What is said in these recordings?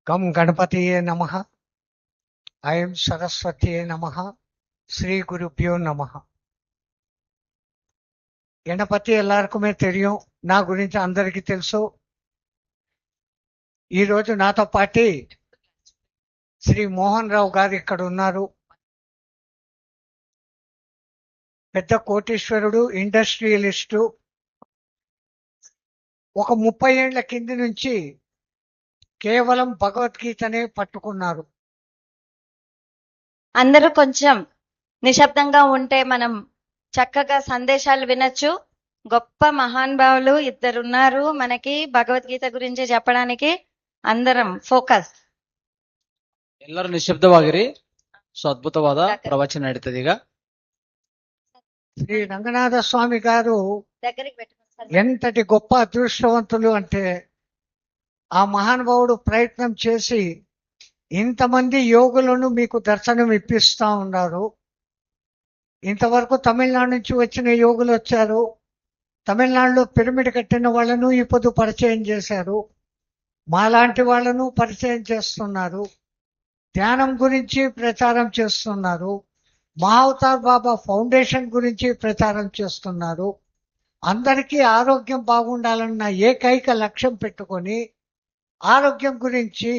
గం గణపతియే నమః. ఐం సరస్వతియే నమః. శ్రీ గురుభ్యో నమః. என்னை பத்தி எல்லாருக்குமே தெரியும், నా గురించి అందరికీ తెలుసు. ఈరోజు నాతో పాటు శ్రీ మోహన్ రావు గారు ఇక్కడ ఉన్నారు. పెద్ద కోటీశ్వరుడు, ఇండస్ట్రియలిస్టు. ఒక 30 ఏళ్ల కింది నుంచి కేవలం భగవద్గీతనే పట్టుకున్నారు. అందరూ కొంచెం నిశ్శబ్దంగా ఉంటే మనం చక్కగా సందేశాలు వినొచ్చు. గొప్ప మహానుభావులు ఇద్దరున్నారు మనకి భగవద్గీత గురించి చెప్పడానికి. అందరం ఫోకస్. ಎಲ್ಲರೂ ನಿಶ್ಶಬ್ದವಾಗಿರಿ. ಸೊ ಅದ್ಭುತವಾದ ಪ್ರವಚನ ನಡೀತದೆ ಈಗ. శ్రీ రంగనాథ స్వామి గారు దగ్గరికి పెట్టుకోండి. ఎంతటి గొప్ప అదృష్టవంతులు అంటే, ఆ మహానుభావుడు ప్రయత్నం చేసి ఇంతమంది యోగులను మీకు దర్శనం ఇప్పిస్తా ఉన్నారు. ఇంతవరకు తమిళనాడు నుంచి వచ్చిన యోగులు వచ్చారు. తమిళనాడులో పిరమిడ్ కట్టిన వాళ్ళను ఇప్పుడు పరిచయం చేశారు. మాలాంటి వాళ్ళను పరిచయం చేస్తున్నారు. ధ్యానం గురించి ప్రచారం చేస్తున్నారు. మహావతార్ బాబా ఫౌండేషన్ గురించి ప్రచారం చేస్తున్నారు. అందరికీ ఆరోగ్యం బాగుండాలన్న ఏకైక లక్ష్యం పెట్టుకొని ఆరోగ్యం గురించి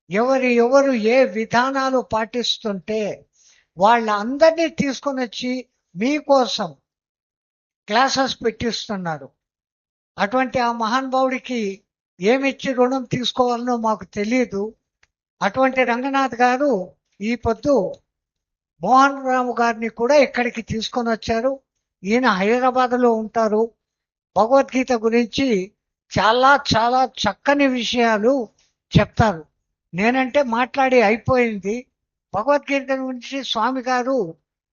ఎవరు ఏ విధానాలు పాటిస్తుంటే వాళ్ళందరినీ తీసుకొని వచ్చి మీకోసం క్లాసెస్ పెట్టిస్తున్నారు. అటువంటి ఆ మహానుభావుడికి ఏమిచ్చి రుణం తీసుకోవాలనో మాకు తెలియదు. అటువంటి రంగనాథ్ గారు ఈ పొద్దు మోహన్ రావు గారిని కూడా ఇక్కడికి తీసుకొని వచ్చారు. ఈయన హైదరాబాద్లో ఉంటారు. భగవద్గీత గురించి చాలా చాలా చక్కని విషయాలు చెప్తారు. నేనంటే మాట్లాడి అయిపోయింది. భగవద్గీత గురించి స్వామి గారు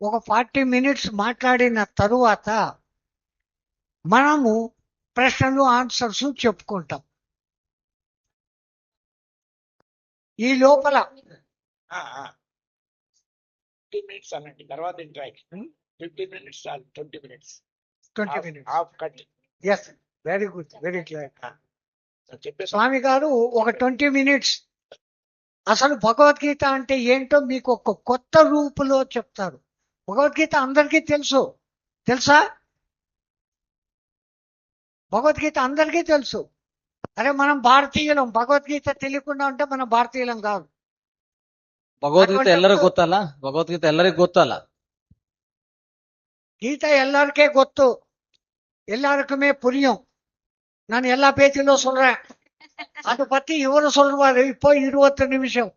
ఒక 40 మినిట్స్ మాట్లాడిన తరువాత మనము ప్రశ్నలు ఆన్సర్స్ చెప్పుకుంటాం. ఈ లోపల 15 minutes అనండి, తర్వాత ఇంటరాక్షన్. 15 minutes చాలు. 20 minutes 20 minutes. Half cut. Yes, very good, very clear. చెప్పేసి స్వామి గారు ఒక 20 మినిట్స్ అసలు భగవద్గీత అంటే ఏంటో మీకు ఒక కొత్త రూపులో చెప్తారు. భగవద్గీత అందరికీ తెలుసా? భగవద్గీత అందరికీ తెలుసు. అరే మనం భారతీయులం, భగవద్గీత తెలియకుండా ఉంటే మనం భారతీయులం కాదు. ಭಗವದ್ಗೀತೆ ಎಲ್ಲರಿಗೂ ಗೊತ್ತಲ್ಲ. ಭಗವದ್ಗೀತೆ ಎಲ್ಲರಿಗೂ ಗೊತ್ತಲ್ಲ. கீதை எல்லாருக்கே கொத்து, எல்லாருக்குமே புரியும். நான் எல்லா பேச்சிலும் சொல்றேன். அதை பத்தி இவரு சொல்வாரு. இப்போ 20 ನಿಮಿಷம்,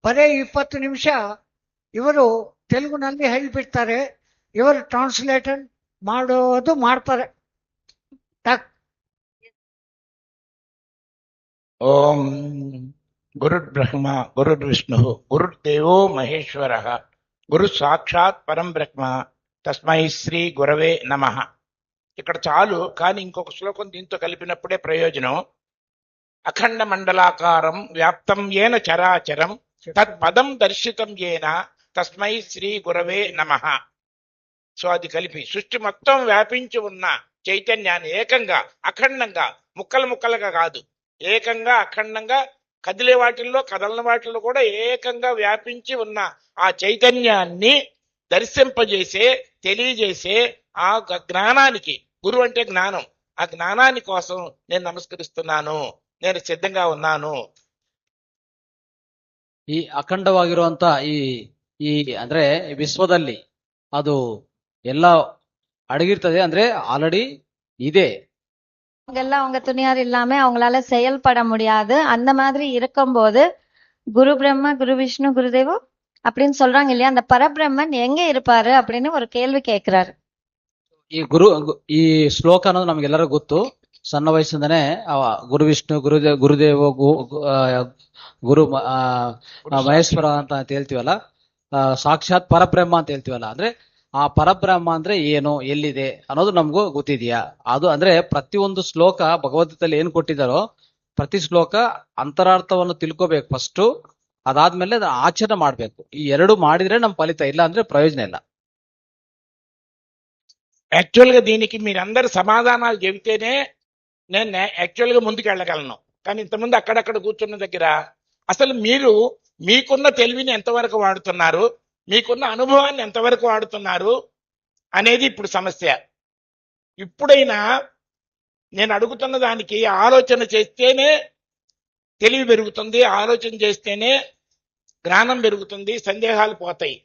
ಬರೇ 20 ನಿಮಿಷ ಇವರು ತೆಲುಗುನಲ್ಲಿ ಹೇಳಿಬಿಡ್ತಾರೆ. ಇವರು ಟ್ರಾನ್ಸ್ಲೇಟರ್ ಮಾಡ್ತಾರೆ. ఓం గురుర్బ్రహ్మ గురుర్విష్ణు గురుర్దేవో మహేశ్వర గురు సాక్షాత్ పరం బ్రహ్మ తస్మై శ్రీ గురవే నమః. ఇక్కడ చాలు, కానీ ఇంకొక శ్లోకం దీంతో కలిపినప్పుడే ప్రయోజనం. అఖండ మండలాకారం వ్యాప్తం ఏన చరాచరం తత్పదం దర్శితం ఏన తస్మై శ్రీ గురవే నమః. సో అది కలిపి సృష్టి మొత్తం వ్యాపించి ఉన్న చైతన్యాన్ని ఏకంగా అఖండంగా ముక్కలు ముక్కలుగా కాదు, ఏకంగా అఖండంగా కదిలే వాటిల్లో కదలని వాటిల్లో కూడా ఏకంగా వ్యాపించి ఉన్న ఆ చైతన్యాన్ని దర్శింపజేసే తెలియజేసే ఆ జ్ఞానానికి, గురువు అంటే జ్ఞానం, ఆ జ్ఞానాన్ని కోసం నేను నమస్కరిస్తున్నాను, నేను సిద్ధంగా ఉన్నాను. ಈ ಅಖಂಡವಾಗಿರುವಂತ ಈ ಈ ಅಂದ್ರೆ ವಿಶ್ವದಲ್ಲಿ ಅದು ಎಲ್ಲ ಅಡಗಿರ್ತದೆ. ಅಂದ್ರೆ ಆಲ್ರೆಡಿ ಇದೆ. அவங்கெல்லாம் அவங்க துணியார் இல்லாம அவங்களால செயல்பட முடியாது. அந்த மாதிரி இருக்கும்போது குரு பிரம்மா குரு விஷ்ணு குருதேவோ அப்படின்னு சொல்றாங்க இல்லையா, அந்த பரபிரம்மன் எங்க இருப்பாரு அப்படின்னு ஒரு கேள்வி கேட்கிறாரு. ಈ ಶ್ಲೋಕ ಅನ್ನೋದು ನಮ್ಗೆಲ್ಲರಿಗೂ ಗೊತ್ತು. ಸಣ್ಣ ವಯಸ್ಸಿಂದನೇ ಗುರು ವಿಷ್ಣು ಗುರುದೇವ ಗುರು ಮಹೇಶ್ವರ ಅಂತ ಹೇಳ್ತೀವಲ್ಲ, ಸಾಕ್ಷಾತ್ ಪರಬ್ರಹ್ಮ ಅಂತ ಹೇಳ್ತೀವಲ್ಲ. ಅಂದ್ರೆ ಆ ಪರಬ್ರಹ್ಮ ಅಂದ್ರೆ ಏನು, ಎಲ್ಲಿದೆ ಅನ್ನೋದು ನಮಗೂ ಗೊತ್ತಿದೆಯಾ? ಅದು ಅಂದ್ರೆ ಪ್ರತಿಯೊಂದು ಶ್ಲೋಕ ಭಗವದ್ಗೀತೆಯಲ್ಲಿ ಏನ್ ಕೊಟ್ಟಿದ್ದಾರೋ ಪ್ರತಿ ಶ್ಲೋಕ ಅಂತರಾರ್ಥವನ್ನು ತಿಳ್ಕೋಬೇಕು ಫಸ್ಟ್. ಅದಾದ್ಮೇಲೆ ಆಚರಣೆ ಮಾಡ್ಬೇಕು. ಈ ಎರಡು ಮಾಡಿದ್ರೆ ನಮ್ ಫಲಿತ, ಇಲ್ಲ ಅಂದ್ರೆ ಪ್ರಯೋಜನ ಇಲ್ಲ. యాక్చువల్గా దీనికి మీరందరు సమాధానాలు చెబితేనే నేను యాక్చువల్గా ముందుకు వెళ్ళగలను. కానీ ఇంతకుముందు అక్కడక్కడ కూర్చున్న దగ్గర అసలు మీరు మీకున్న తెలివిని ఎంతవరకు వాడుతున్నారు, మీకున్న అనుభవాన్ని ఎంతవరకు వాడుతున్నారు అనేది ఇప్పుడు సమస్య. ఇప్పుడైనా నేను అడుగుతున్న దానికి ఆలోచన చేస్తేనే తెలివి పెరుగుతుంది, ఆలోచన చేస్తేనే జ్ఞానం పెరుగుతుంది, సందేహాలు పోతాయి.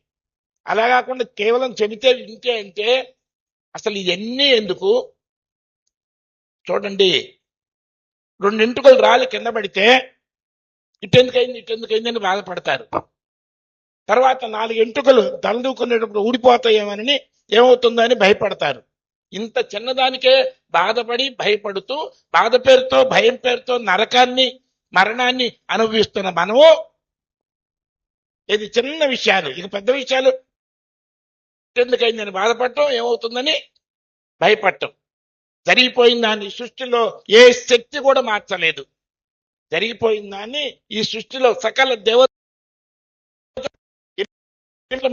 అలా కాకుండా కేవలం చెబితే వింటే అంటే అసలు ఇవన్నీ ఎందుకు? చూడండి, 2 ఎంటుకలు రాలి కింద పడితే ఇటెందుకైంది అని బాధపడతారు. తర్వాత 4 ఎంటుకలు దళదూకునేటప్పుడు ఊడిపోతాయేమని ఏమవుతుందో అని భయపడతారు. ఇంత చిన్నదానికే బాధపడి భయపడుతూ బాధ పేరుతో భయం పేరుతో నరకాన్ని మరణాన్ని అనుభవిస్తున్న మనము ఇది చిన్న విషయాలు, ఇక పెద్ద విషయాలు ఎందుకైందని బాధపడటం, ఏమవుతుందని భయపడటం. జరిగిపోయిన దాన్ని సృష్టిలో ఏ శక్తి కూడా మార్చలేదు. జరిగిపోయిన దాన్ని ఈ సృష్టిలో సకల దేవత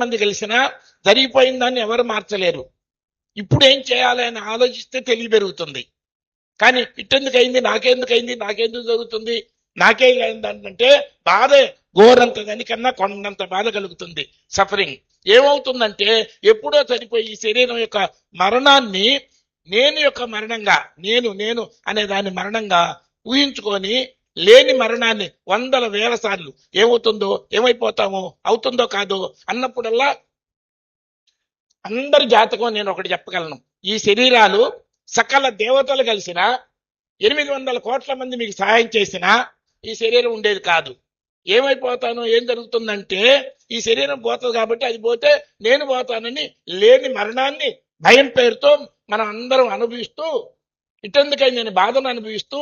మంది కలిసినా జరిగిపోయిన దాన్ని ఎవరు మార్చలేరు. ఇప్పుడు ఏం చేయాలి అని ఆలోచిస్తే తెలివి పెరుగుతుంది. కానీ ఇట్టెందుకైంది, నాకెందుకు జరుగుతుంది, నాకే అంటే బాధ ఘోరంత దానికన్నా కొండంత బాధ కలుగుతుంది, సఫరింగ్. ఏమవుతుందంటే ఎప్పుడో చనిపోయి ఈ శరీరం యొక్క మరణాన్ని నేను యొక్క మరణంగా, నేను అనే దాన్ని మరణంగా ఊహించుకొని లేని మరణాన్ని 100,000 సార్లు ఏమవుతుందో, ఏమైపోతామో, అవుతుందో కాదో అన్నప్పుడల్లా అందరి జాతకం నేను ఒకటి చెప్పగలను. ఈ శరీరాలు సకల దేవతలు కలిసిన 800 కోట్ల మంది మీకు సహాయం చేసినా ఈ శరీరం ఉండేది కాదు. ఏమైపోతానో, ఏం జరుగుతుందంటే ఈ శరీరం పోతుంది కాబట్టి అది పోతే నేను పోతానని లేని మరణాన్ని భయం పేరుతో మనం అందరం అనుభవిస్తూ ఇటెందుకై నేను బాధను అనుభవిస్తూ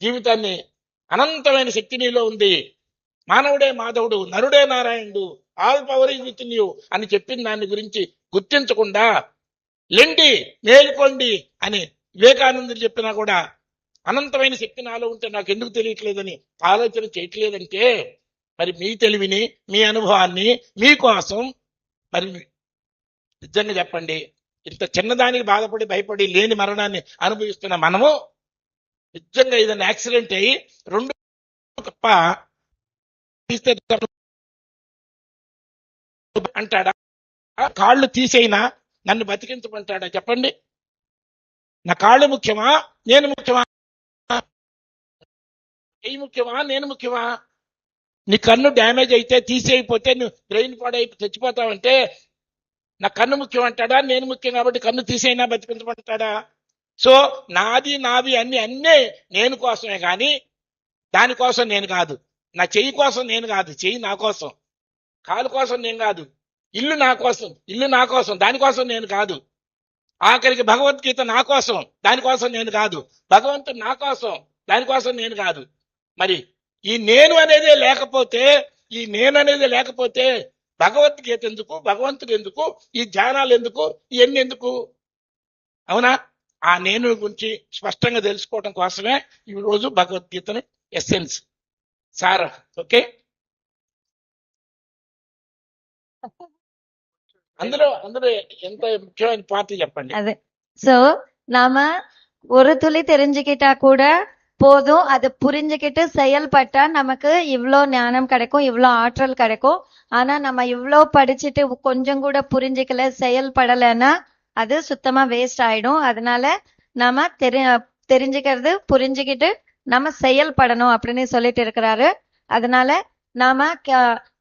జీవితాన్ని అనంతమైన శక్తి నీలో ఉంది, మానవుడే మాధవుడు, నరుడే నారాయణుడు, all power is with you అని చెప్పిన దాని గురించి గుర్తించకుండా లెండి మేలుకోండి అని వివేకానందుడు చెప్పినా కూడా అనంతమైన శక్తి నాలో ఉంటే నాకు ఎందుకు తెలియట్లేదని ఆలోచన చేయట్లేదంటే మరి మీ తెలివిని, మీ అనుభవాన్ని మీకోసం మరి నిజంగా చెప్పండి, ఇంత చిన్నదానికి బాధపడి భయపడి లేని మరణాన్ని అనుభవిస్తున్న మనము నిజంగా ఏదైనా యాక్సిడెంట్ అయ్యి 2 తప్ప అంటాడా? కాళ్ళు తీసైనా నన్ను బతికించమంటాడా? చెప్పండి. నా కాళ్ళు ముఖ్యమా, నేను ముఖ్యమా? ఏ ముఖ్యమా, నేను ముఖ్యమా? నీ కన్ను డ్యామేజ్ అయితే తీసేయిపోతే నువ్వు బ్రెయిన్ పాడై చచ్చిపోతావంటే నా కన్ను ముఖ్యం అంటాడా, నేను ముఖ్యం కాబట్టి కన్ను తీసేయినా బతికించమంటాడా? సో నావి అన్నీ నేను కోసమే కానీ దానికోసం నేను కాదు. నా చెయ్యి కోసం నేను కాదు, చెయ్యి నా కోసం. కాలు కోసం నేను కాదు, ఇల్లు నా కోసం, దానికోసం నేను కాదు. ఆఖరికి భగవద్గీత నా కోసం, దానికోసం నేను కాదు. భగవంతుడు నా కోసం, దానికోసం నేను కాదు. మరి ఈ నేను అనేదే లేకపోతే భగవద్గీత ఎందుకు, భగవంతుడు ఎందుకు, ఈ ధ్యానాలు ఎందుకు, ఇవన్నీ ఎందుకు? అవునా? ఆ నేను గురించి స్పష్టంగా తెలుసుకోవడం కోసమే ఈ రోజు భగవద్గీతను ఎస్సెన్స్ సార్. ఓకే, అందులో ఎంత ముఖ్యమైన పార్టీ చెప్పండి. அது சோ நாம ஒரு துளி தெரிஞ்சுக்கிட்டா கூட போதும், அது புரிஞ்சுக்கிட்டு செயல்பட்டா நமக்கு இவ்ளோ ஞானம் கிடைக்கும், இவ்ளோ ஆற்றல் கிடைக்கும். ஆனா நம்ம இவ்ளோ படிச்சுட்டு கொஞ்சம் கூட புரிஞ்சுக்கல, செயல்படலைன்னா அது சுத்தமா வேஸ்ட் ஆயிடும். அதனால நாம தெரிஞ்சுக்கிறது புரிஞ்சுக்கிட்டு நம்ம செயல்படணும் அப்படின்னு சொல்லிட்டு இருக்கிறாரு. அதனால நாம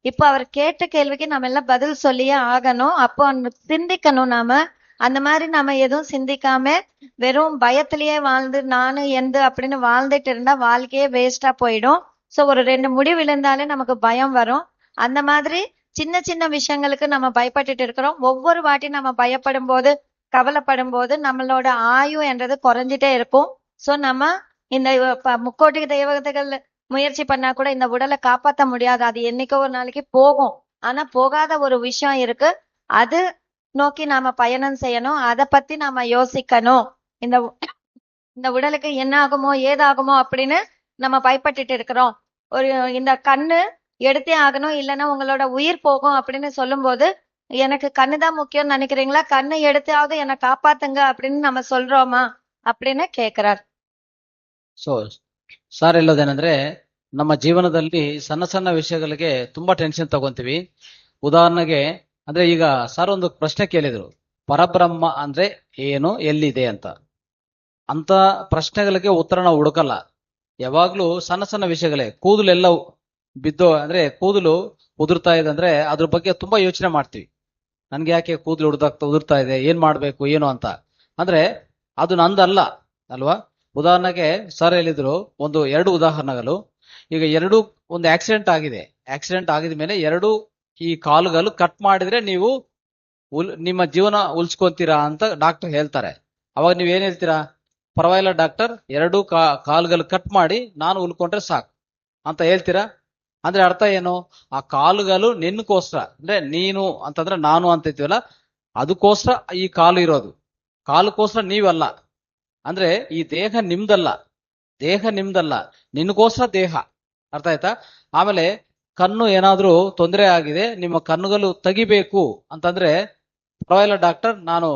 இப்ப அவர் கேட்ட கேள்விக்கு நம்ம எல்லாம் பதில் சொல்லியே ஆகணும். அப்போ சிந்திக்கணும். நாம அந்த மாதிரி நாம எதுவும் சிந்திக்காம வெறும் பயத்திலேயே வாழ்ந்து நானு எந்த அப்படின்னு வாழ்ந்துட்டு இருந்தா வாழ்க்கையே வேஸ்டா போயிடும். சோ ஒரு 2 முடிவு இருந்தாலே நமக்கு பயம் வரும். அந்த மாதிரி சின்ன சின்ன விஷயங்களுக்கு நம்ம பயப்பட்டுட்டு இருக்கிறோம். ஒவ்வொரு வாட்டி நம்ம பயப்படும் போது, கவலைப்படும் போது நம்மளோட ஆயு என்றது குறைஞ்சிட்டே இருக்கும். சோ நம்ம இந்த 3 தெய்வங்கள் முயற்சி பண்ணா கூட இந்த உடலை காப்பாற்ற முடியாது. அது என்னைக்கோ ஒரு நாளைக்கு போகும். ஆனா போகாத ஒரு விஷயம் இருக்கு, அது நோக்கி நாம பயணம் செய்யணும். அதை பத்தி நாம யோசிக்கணும். இந்த உடலுக்கு என்ன ஆகுமோ ஏதாகுமோ அப்படின்னு நம்ம பயப்பட்டுட்டு இருக்கிறோம். இந்த கண்ணு எடுத்தே ஆகணும், இல்லைன்னா உங்களோட உயிர் போகும் அப்படின்னு சொல்லும் போது எனக்கு கண்ணுதான் முக்கியம்னு நினைக்கிறீங்களா? கண்ணை எடுத்தாவது என்னை காப்பாத்துங்க அப்படின்னு நம்ம சொல்றோமா அப்படின்னு கேக்குறார். ಸೊ ಸರ್ ಹೇಳೋದೇನಂದ್ರೆ ನಮ್ಮ ಜೀವನದಲ್ಲಿ ಸಣ್ಣ ಸಣ್ಣ ವಿಷಯಗಳಿಗೆ ತುಂಬಾ ಟೆನ್ಷನ್ ತಗೊಂತೀವಿ. ಉದಾಹರಣೆಗೆ ಅಂದ್ರೆ ಈಗ ಸರ್ ಒಂದು ಪ್ರಶ್ನೆ ಕೇಳಿದ್ರು, ಪರಬ್ರಹ್ಮ ಅಂದ್ರೆ ಏನು, ಎಲ್ಲಿದೆ ಅಂತ ಪ್ರಶ್ನೆಗಳಿಗೆ ಉತ್ತರ ನಾವು ಹುಡುಕಲ್ಲ. ಯಾವಾಗ್ಲೂ ಸಣ್ಣ ಸಣ್ಣ ವಿಷಯಗಳೇ, ಕೂದಲೆಲ್ಲ ಬಿದ್ದು ಅಂದ್ರೆ ಕೂದಲು ಉದುರ್ತಾ ಇದೆ ಅಂದ್ರೆ ಅದ್ರ ಬಗ್ಗೆ ತುಂಬಾ ಯೋಚನೆ ಮಾಡ್ತೀವಿ. ನನ್ಗೆ ಯಾಕೆ ಕೂದಲು ಉದುರ್ತಾ ಇದೆ, ಏನ್ ಮಾಡ್ಬೇಕು ಏನು ಅಂತ. ಅಂದ್ರೆ ಅದು ನಂದಲ್ಲ ಅಲ್ವಾ. ಉದಾಹರಣೆಗೆ ಸರ್ ಹೇಳಿದ್ರು ಎರಡು ಉದಾಹರಣೆಗಳು. ಈಗ ಒಂದು ಆಕ್ಸಿಡೆಂಟ್ ಆಗಿದೆ. ಆಕ್ಸಿಡೆಂಟ್ ಆಗಿದ ಮೇಲೆ ಈ ಕಾಲುಗಳು ಕಟ್ ಮಾಡಿದ್ರೆ ನೀವು ನಿಮ್ಮ ಜೀವನ ಉಳಿಸ್ಕೊಂತೀರಾ ಅಂತ ಡಾಕ್ಟರ್ ಹೇಳ್ತಾರೆ. ಅವಾಗ ನೀವ್ ಏನ್ ಹೇಳ್ತೀರಾ? ಪರವಾಗಿಲ್ಲ ಡಾಕ್ಟರ್, ಕಾಲುಗಳು ಕಟ್ ಮಾಡಿ ನಾನು ಉಳ್ಕೊಂಡ್ರೆ ಸಾಕು ಅಂತ ಹೇಳ್ತೀರಾ. ಅಂದ್ರೆ ಅರ್ಥ ಏನು? ಆ ಕಾಲುಗಳು ನಿನ್ನಕೋಸ್ಕರ, ಅಂದ್ರೆ ನೀನು ಅಂತಂದ್ರೆ ನಾನು ಅಂತ ಇರ್ತೀವಲ್ಲ, ಅದಕ್ಕೋಸ್ಕರ ಈ ಕಾಲು ಇರೋದು. ಕಾಲಕ್ಕೋಸ್ಕರ ನೀವಲ್ಲ. ಅಂದ್ರೆ ಈ ದೇಹ ನಿಮ್ದಲ್ಲ, ನಿನ್ನಗೋಸ್ಕರ ದೇಹ. ಅರ್ಥ ಆಯ್ತಾ? ಆಮೇಲೆ ಕಣ್ಣು ಏನಾದ್ರೂ ತೊಂದರೆ ಆಗಿದೆ, ನಿಮ್ಮ ಕಣ್ಣುಗಳು ತೆಗಿಬೇಕು ಅಂತಂದ್ರೆ ಪರವಾಗಿಲ್ಲ ಡಾಕ್ಟರ್, ನಾನು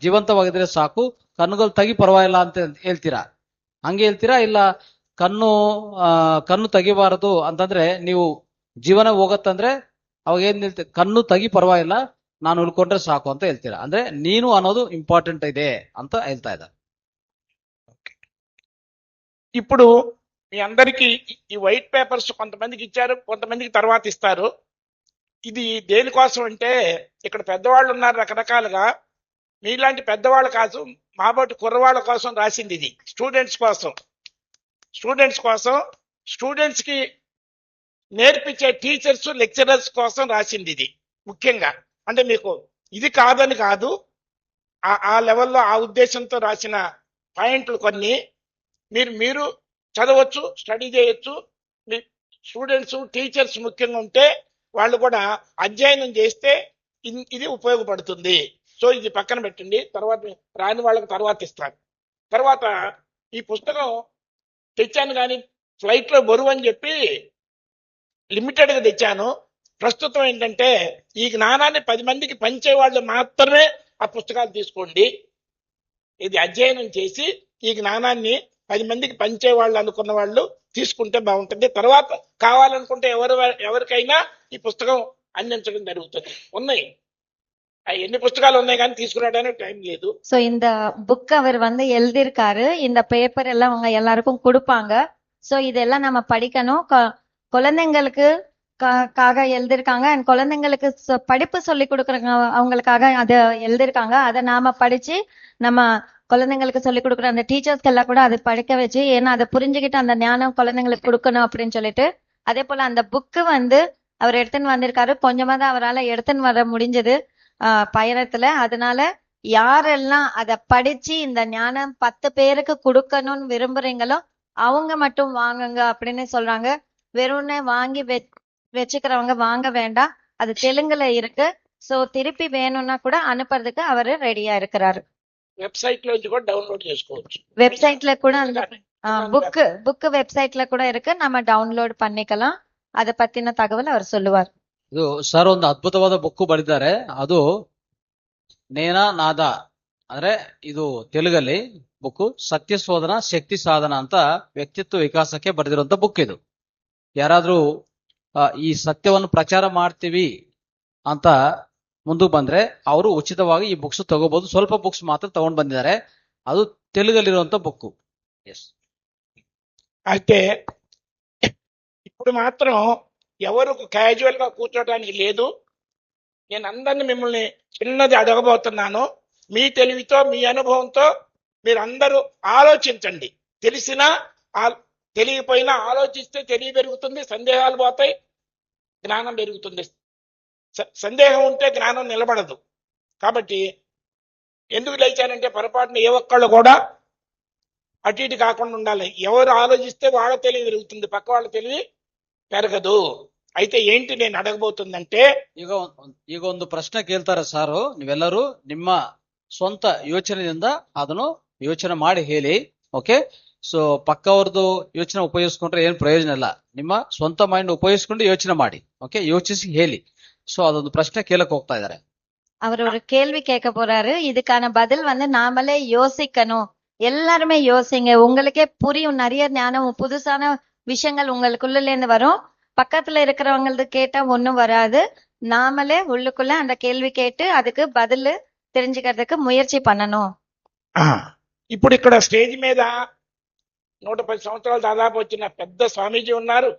ಜೀವಂತವಾಗಿದ್ರೆ ಸಾಕು, ಕಣ್ಣುಗಳು ತೆಗಿ ಪರವಾಗಿಲ್ಲ ಅಂತ ಹೇಳ್ತೀರಾ. ಹಂಗೆ ಹೇಳ್ತೀರಾ? ಇಲ್ಲ ಕಣ್ಣು ತೆಗಿಬಾರದು ಅಂತಂದ್ರೆ ನೀವು ಜೀವನ ಹೋಗತ್ತಂದ್ರೆ ಅವಾಗ ಏನ್ ಹೇಳ್ತೀರಿ? ಕಣ್ಣು ತೆಗಿ ಪರವಾಗಿಲ್ಲ, ನಾನು ಉಳ್ಕೊಂಡ್ರೆ ಸಾಕು ಅಂತ ಹೇಳ್ತೀರಾ. ಅಂದ್ರೆ ನೀನು ಅನ್ನೋದು ಇಂಪಾರ್ಟೆಂಟ್ ಇದೆ ಅಂತ ಹೇಳ್ತಾ ಇದ್ದಾರೆ. ఇప్పుడు మీ అందరికీ ఈ వైట్ పేపర్స్ కొంతమందికి ఇచ్చారు, కొంతమందికి తర్వాత ఇస్తారు. ఇది దేనికోసం అంటే ఇక్కడ పెద్దవాళ్ళు ఉన్నారు రకరకాలుగా. మీలాంటి పెద్దవాళ్ళ కోసం, మాబోటి కుర్రవాళ్ళ కోసం రాసింది ఇది. స్టూడెంట్స్ కోసం, స్టూడెంట్స్ కి నేర్పించే టీచర్స్, లెక్చరర్స్ కోసం రాసింది ఇది. ముఖ్యంగా అంటే మీకు ఇది కాదని కాదు, ఆ లెవెల్లో ఆ ఉద్దేశంతో రాసిన పాయింట్లు కొన్ని. మీరు చదవచ్చు, స్టడీ చేయొచ్చు. మీ స్టూడెంట్స్, టీచర్స్ ముఖ్యంగా ఉంటే వాళ్ళు కూడా అధ్యయనం చేస్తే ఇది ఉపయోగపడుతుంది. సో ఇది పక్కన పెట్టండి, తర్వాత రాని వాళ్ళకి తర్వాత ఇస్తాను. తర్వాత ఈ పుస్తకం తెచ్చాను కానీ ఫ్లైట్ లో బరువు అని చెప్పి లిమిటెడ్ గా తెచ్చాను. ప్రస్తుతం ఏంటంటే ఈ జ్ఞానాన్ని 10 మందికి పంచే వాళ్ళు మాత్రమే ఆ పుస్తకాలు తీసుకోండి. ఇది అధ్యయనం చేసి ఈ జ్ఞానాన్ని 10 మందికి పంచే వాళ్ళు అనుకున్న వాళ్ళు తీసుకుంటే బాగుంటుంది. తర్వాత కావాలనుకుంటే ఎవరికైనా ఈ పుస్తకం అందించడం జరుగుతుంది. ఉన్నాయి ఎన్ని పుస్తకాలు ఉన్నాయి కానీ తీసుకురావడానికి టైం లేదు. சோ இந்த புக் அவர் எழுதியிருக்காரு. இந்த பேப்பர் எல்லாம் அவங்க எல்லாருக்கும் கொடுப்பாங்க. சோ இதெல்லாம் நம்ம படிக்கணும். குழந்தைங்களுக்கு காக எழுதியிருக்காங்க. அண்ட் குழந்தைங்களுக்கு படிப்பு சொல்லி கொடுக்குறவங்க அவங்களுக்காக அதை எழுதியிருக்காங்க. அதை நாம படிச்சு நம்ம குழந்தைங்களுக்கு சொல்லி கொடுக்குற அந்த டீச்சர்ஸ்க்கு எல்லாம் கூட அதை படிக்க வச்சு, ஏன்னா அதை புரிஞ்சுக்கிட்டு அந்த ஞானம் குழந்தைங்களுக்கு கொடுக்கணும் அப்படின்னு சொல்லிட்டு. அதே போல அந்த புக்கு அவர் எடுத்துன்னு வந்திருக்காரு. கொஞ்சமா தான் அவரால் எடுத்துன்னு வர முடிஞ்சது பயணத்துல. அதனால யாரெல்லாம் அதை படிச்சு இந்த ஞானம் 10 பேருக்கு கொடுக்கணும்னு விரும்புறீங்களோ அவங்க மட்டும் வாங்குங்க அப்படின்னு சொல்றாங்க. வெறும்னே வாங்கி வச்சுக்கிறவங்க வாங்க வேண்டாம். அது தெலுங்குல இருக்கு. சோ திருப்பி வேணும்னா கூட அனுப்புறதுக்கு அவரு ரெடியா இருக்கிறாரு. వెబ్సైట్ లోంచి కూడా డౌన్లోడ్ చేసుకోవచ్చు. வெப்சைட்ல கூட அந்த புக் வெப்சைட்ல கூட இருக்கு. நம்ம ಡೌನ್ಲೋಡ್ பண்ணிக்கலாம். ಅದ ಪತ್ತಿನ ತಗವಲ್ ಅವರು சொல்லுவார். ಇದು ಸರ್ ಒಂದು ಅದ್ಭುತವಾದ ಬುಕ್ ಬರೆದಿದ್ದಾರೆ. ಅದು ನೇನಾ ನಾದ ಅಂದ್ರೆ ಇದು ತೆಲುಗಲ್ಲಿ ಬುಕ್ ಸತ್ಯಶೋಧನ ಶಕ್ತಿ ಸಾಧನ ಅಂತ ವ್ಯಕ್ತಿತ್ವ ವಿಕಾಸಕ್ಕೆ ಬರೆದಿರುವಂತ ಬುಕ್ ಇದು. ಯಾರಾದ್ರೂ ಈ ಸತ್ಯವನ್ನು ಪ್ರಚಾರ ಮಾಡ್ತೀವಿ ಅಂತ ಮುಂದಕ್ಕೆ ಬಂದ್ರೆ ಅವರು ಉಚಿತವಾಗಿ ಈ ಬುಕ್ಸ್ ತಗೋಬಹುದು. ಸ್ವಲ್ಪ ಬುಕ್ಸ್ ಮಾತ್ರ ತಗೊಂಡ್ ಬಂದಿದ್ದಾರೆ. ಅದು ತೆಲುಗಲ್ಲಿರುವಂತ ಬುಕ್. ಎಸ್. అయితే ఇప్పుడు మాత్రం ఎవరు క్యాజువల్ గా కూర్చోడానికి లేదు. నేను అందరిని మిమ్మల్ని చిన్నది అడగబోతున్నాను. మీ తెలివితో, మీ అనుభవంతో మీరు అందరూ ఆలోచించండి. తెలిసినా తెలియపోయినా ఆలోచిస్తే తెలివి పెరుగుతుంది, సందేహాలు పోతాయి, జ్ఞానం పెరుగుతుంది. సందేహం ఉంటే జ్ఞానం నిలబడదు. కాబట్టి ఎందుకు లేచానంటే పొరపాటున ఏ ఒక్కళ్ళు కూడా అటు ఇటు కాకుండా ఉండాలి. ఎవరు ఆలోచిస్తే వాళ్ళ తెలివి పెరుగుతుంది, పక్క వాళ్ళ తెలివి పెరగదు. అయితే ఏంటి నేను అడగబోతుందంటే, ಈಗ ಒಂದು ಪ್ರಶ್ನೆ ಕೇಳ್ತಾರೆ ಸಾರು. ನೀವೆಲ್ಲರೂ ನಿಮ್ಮ ಸ್ವಂತ ಯೋಚನೆಯಿಂದ ಅದನ್ನು ಯೋಚನೆ ಮಾಡಿ ಹೇಳಿ. ಓಕೆ. ಸೊ ಪಕ್ಕವ್ರದ್ದು ಯೋಚನೆ ಉಪಯೋಗಿಸ್ಕೊಂಡ್ರೆ ಏನ್ ಪ್ರಯೋಜನ ಇಲ್ಲ. ನಿಮ್ಮ ಸ್ವಂತ ಮೈಂಡ್ ಉಪಯೋಗಿಸ್ಕೊಂಡು ಯೋಚನೆ ಮಾಡಿ. ಓಕೆ, ಯೋಚಿಸಿ ಹೇಳಿ. ಸೊ ಅದೊಂದು ಪ್ರಶ್ನೆ ಕೇಳಕ್ ಹೋಗ್ತಾ ಇದ್ದಾರೆ. அவர் ஒரு கேள்வி கேட்க போறாரு. இதுக்கான பதில் நாமளே யோசிக்கணும். எல்லாருமே யோசிங்க, உங்களுக்கே புரியும். நிறைய ஞானம், புதுசான விஷயங்கள் உங்களுக்குள்ள இருந்து வரும். பக்கத்துல இருக்கிறவங்களுக்கு கேட்டா ஒண்ணும் வராது. நாமளே உள்ளுக்குள்ள அந்த கேள்வி கேட்டு அதுக்கு பதில் தெரிஞ்சுக்கிறதுக்கு ముయర్చి பண்ணணும். ఇప్పుడు ఇక్కడ స్టేజ్ మీద 110 సంవత్సరాలు దాదాపు వచ్చిన పెద్ద స్వామీజీ ఉన్నారు.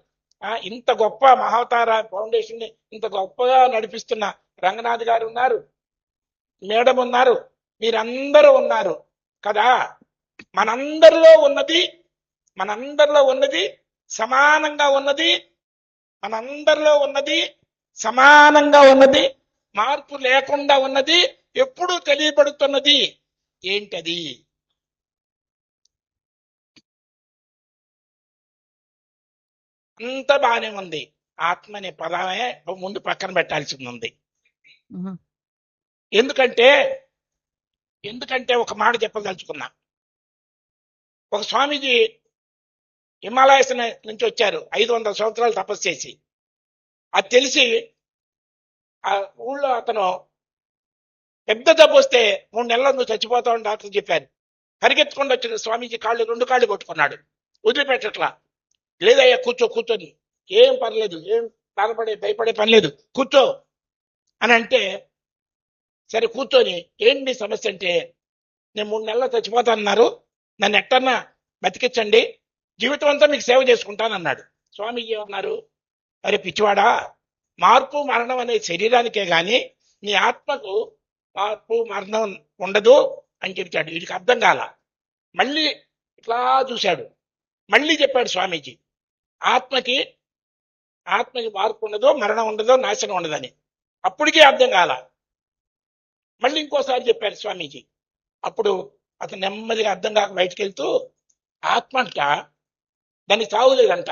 ఇంత గొప్ప మహావతార ఫౌండేషన్ ని ఇంత గొప్పగా నడిపిస్తున్న రంగనాథ్ గారు ఉన్నారు, మేడం ఉన్నారు, మీరందరూ ఉన్నారు కదా. మనందరిలో ఉన్నది సమానంగా ఉన్నది, మనందరిలో ఉన్నది సమానంగా ఉన్నది, మార్పు లేకుండా ఉన్నది, ఎప్పుడూ తెలియబడుతున్నది. ఏంటది? అంత బానే ఉంది. ఆత్మ అనే పదమే ముందు పక్కన పెట్టాల్సి ఉంది. ఎందుకంటే ఒక మాట చెప్పదలుచుకున్నా. ఒక స్వామీజీ హిమాలయస్ నుంచి వచ్చారు, 500 సంవత్సరాలు తపస్సు చేసి. అది తెలిసి ఆ ఊళ్ళో అతను పెద్ద జబ్బు వస్తే 3 నెలల్లో నువ్వు చచ్చిపోతావు డాక్టర్ చెప్పారు. పరిగెత్తుకుండా వచ్చిన స్వామీజీ 2 కాళ్ళు కొట్టుకున్నాడు, వదిలిపెట్టట్లా. లేదయ్యా కూర్చొని, ఏం పర్లేదు, ఏం భయపడే పని లేదు, కూర్చో అని అంటే, సరే కూర్చొని ఏంటి సమస్య అంటే, నేను 3 నెలల్లో చచ్చిపోతానన్నారు, నన్ను ఎట్టన్నా బతికించండి, జీవితం అంతా మీకు సేవ చేసుకుంటానన్నాడు. స్వామీజీ ఏమన్నారు, అరే పిచ్చివాడా, మార్పు మరణం అనే శరీరానికే గాని నీ ఆత్మకు మార్పు మరణం ఉండదు అని చెప్పాడు. వీడికి అర్థం కాల. మళ్ళీ ఇట్లా చూశాడు, మళ్ళీ చెప్పాడు స్వామీజీ, ఆత్మకి మార్పు ఉండదు, మరణం ఉండదు, నాశనం ఉండదని. అప్పటికీ అర్థం కాల. మళ్ళీ ఇంకోసారి చెప్పారు స్వామీజీ. అప్పుడు అతను నెమ్మదిగా అర్థం కాక బయటికి వెళ్తూ, ఆత్మ అంట దానికి చావులేదంట,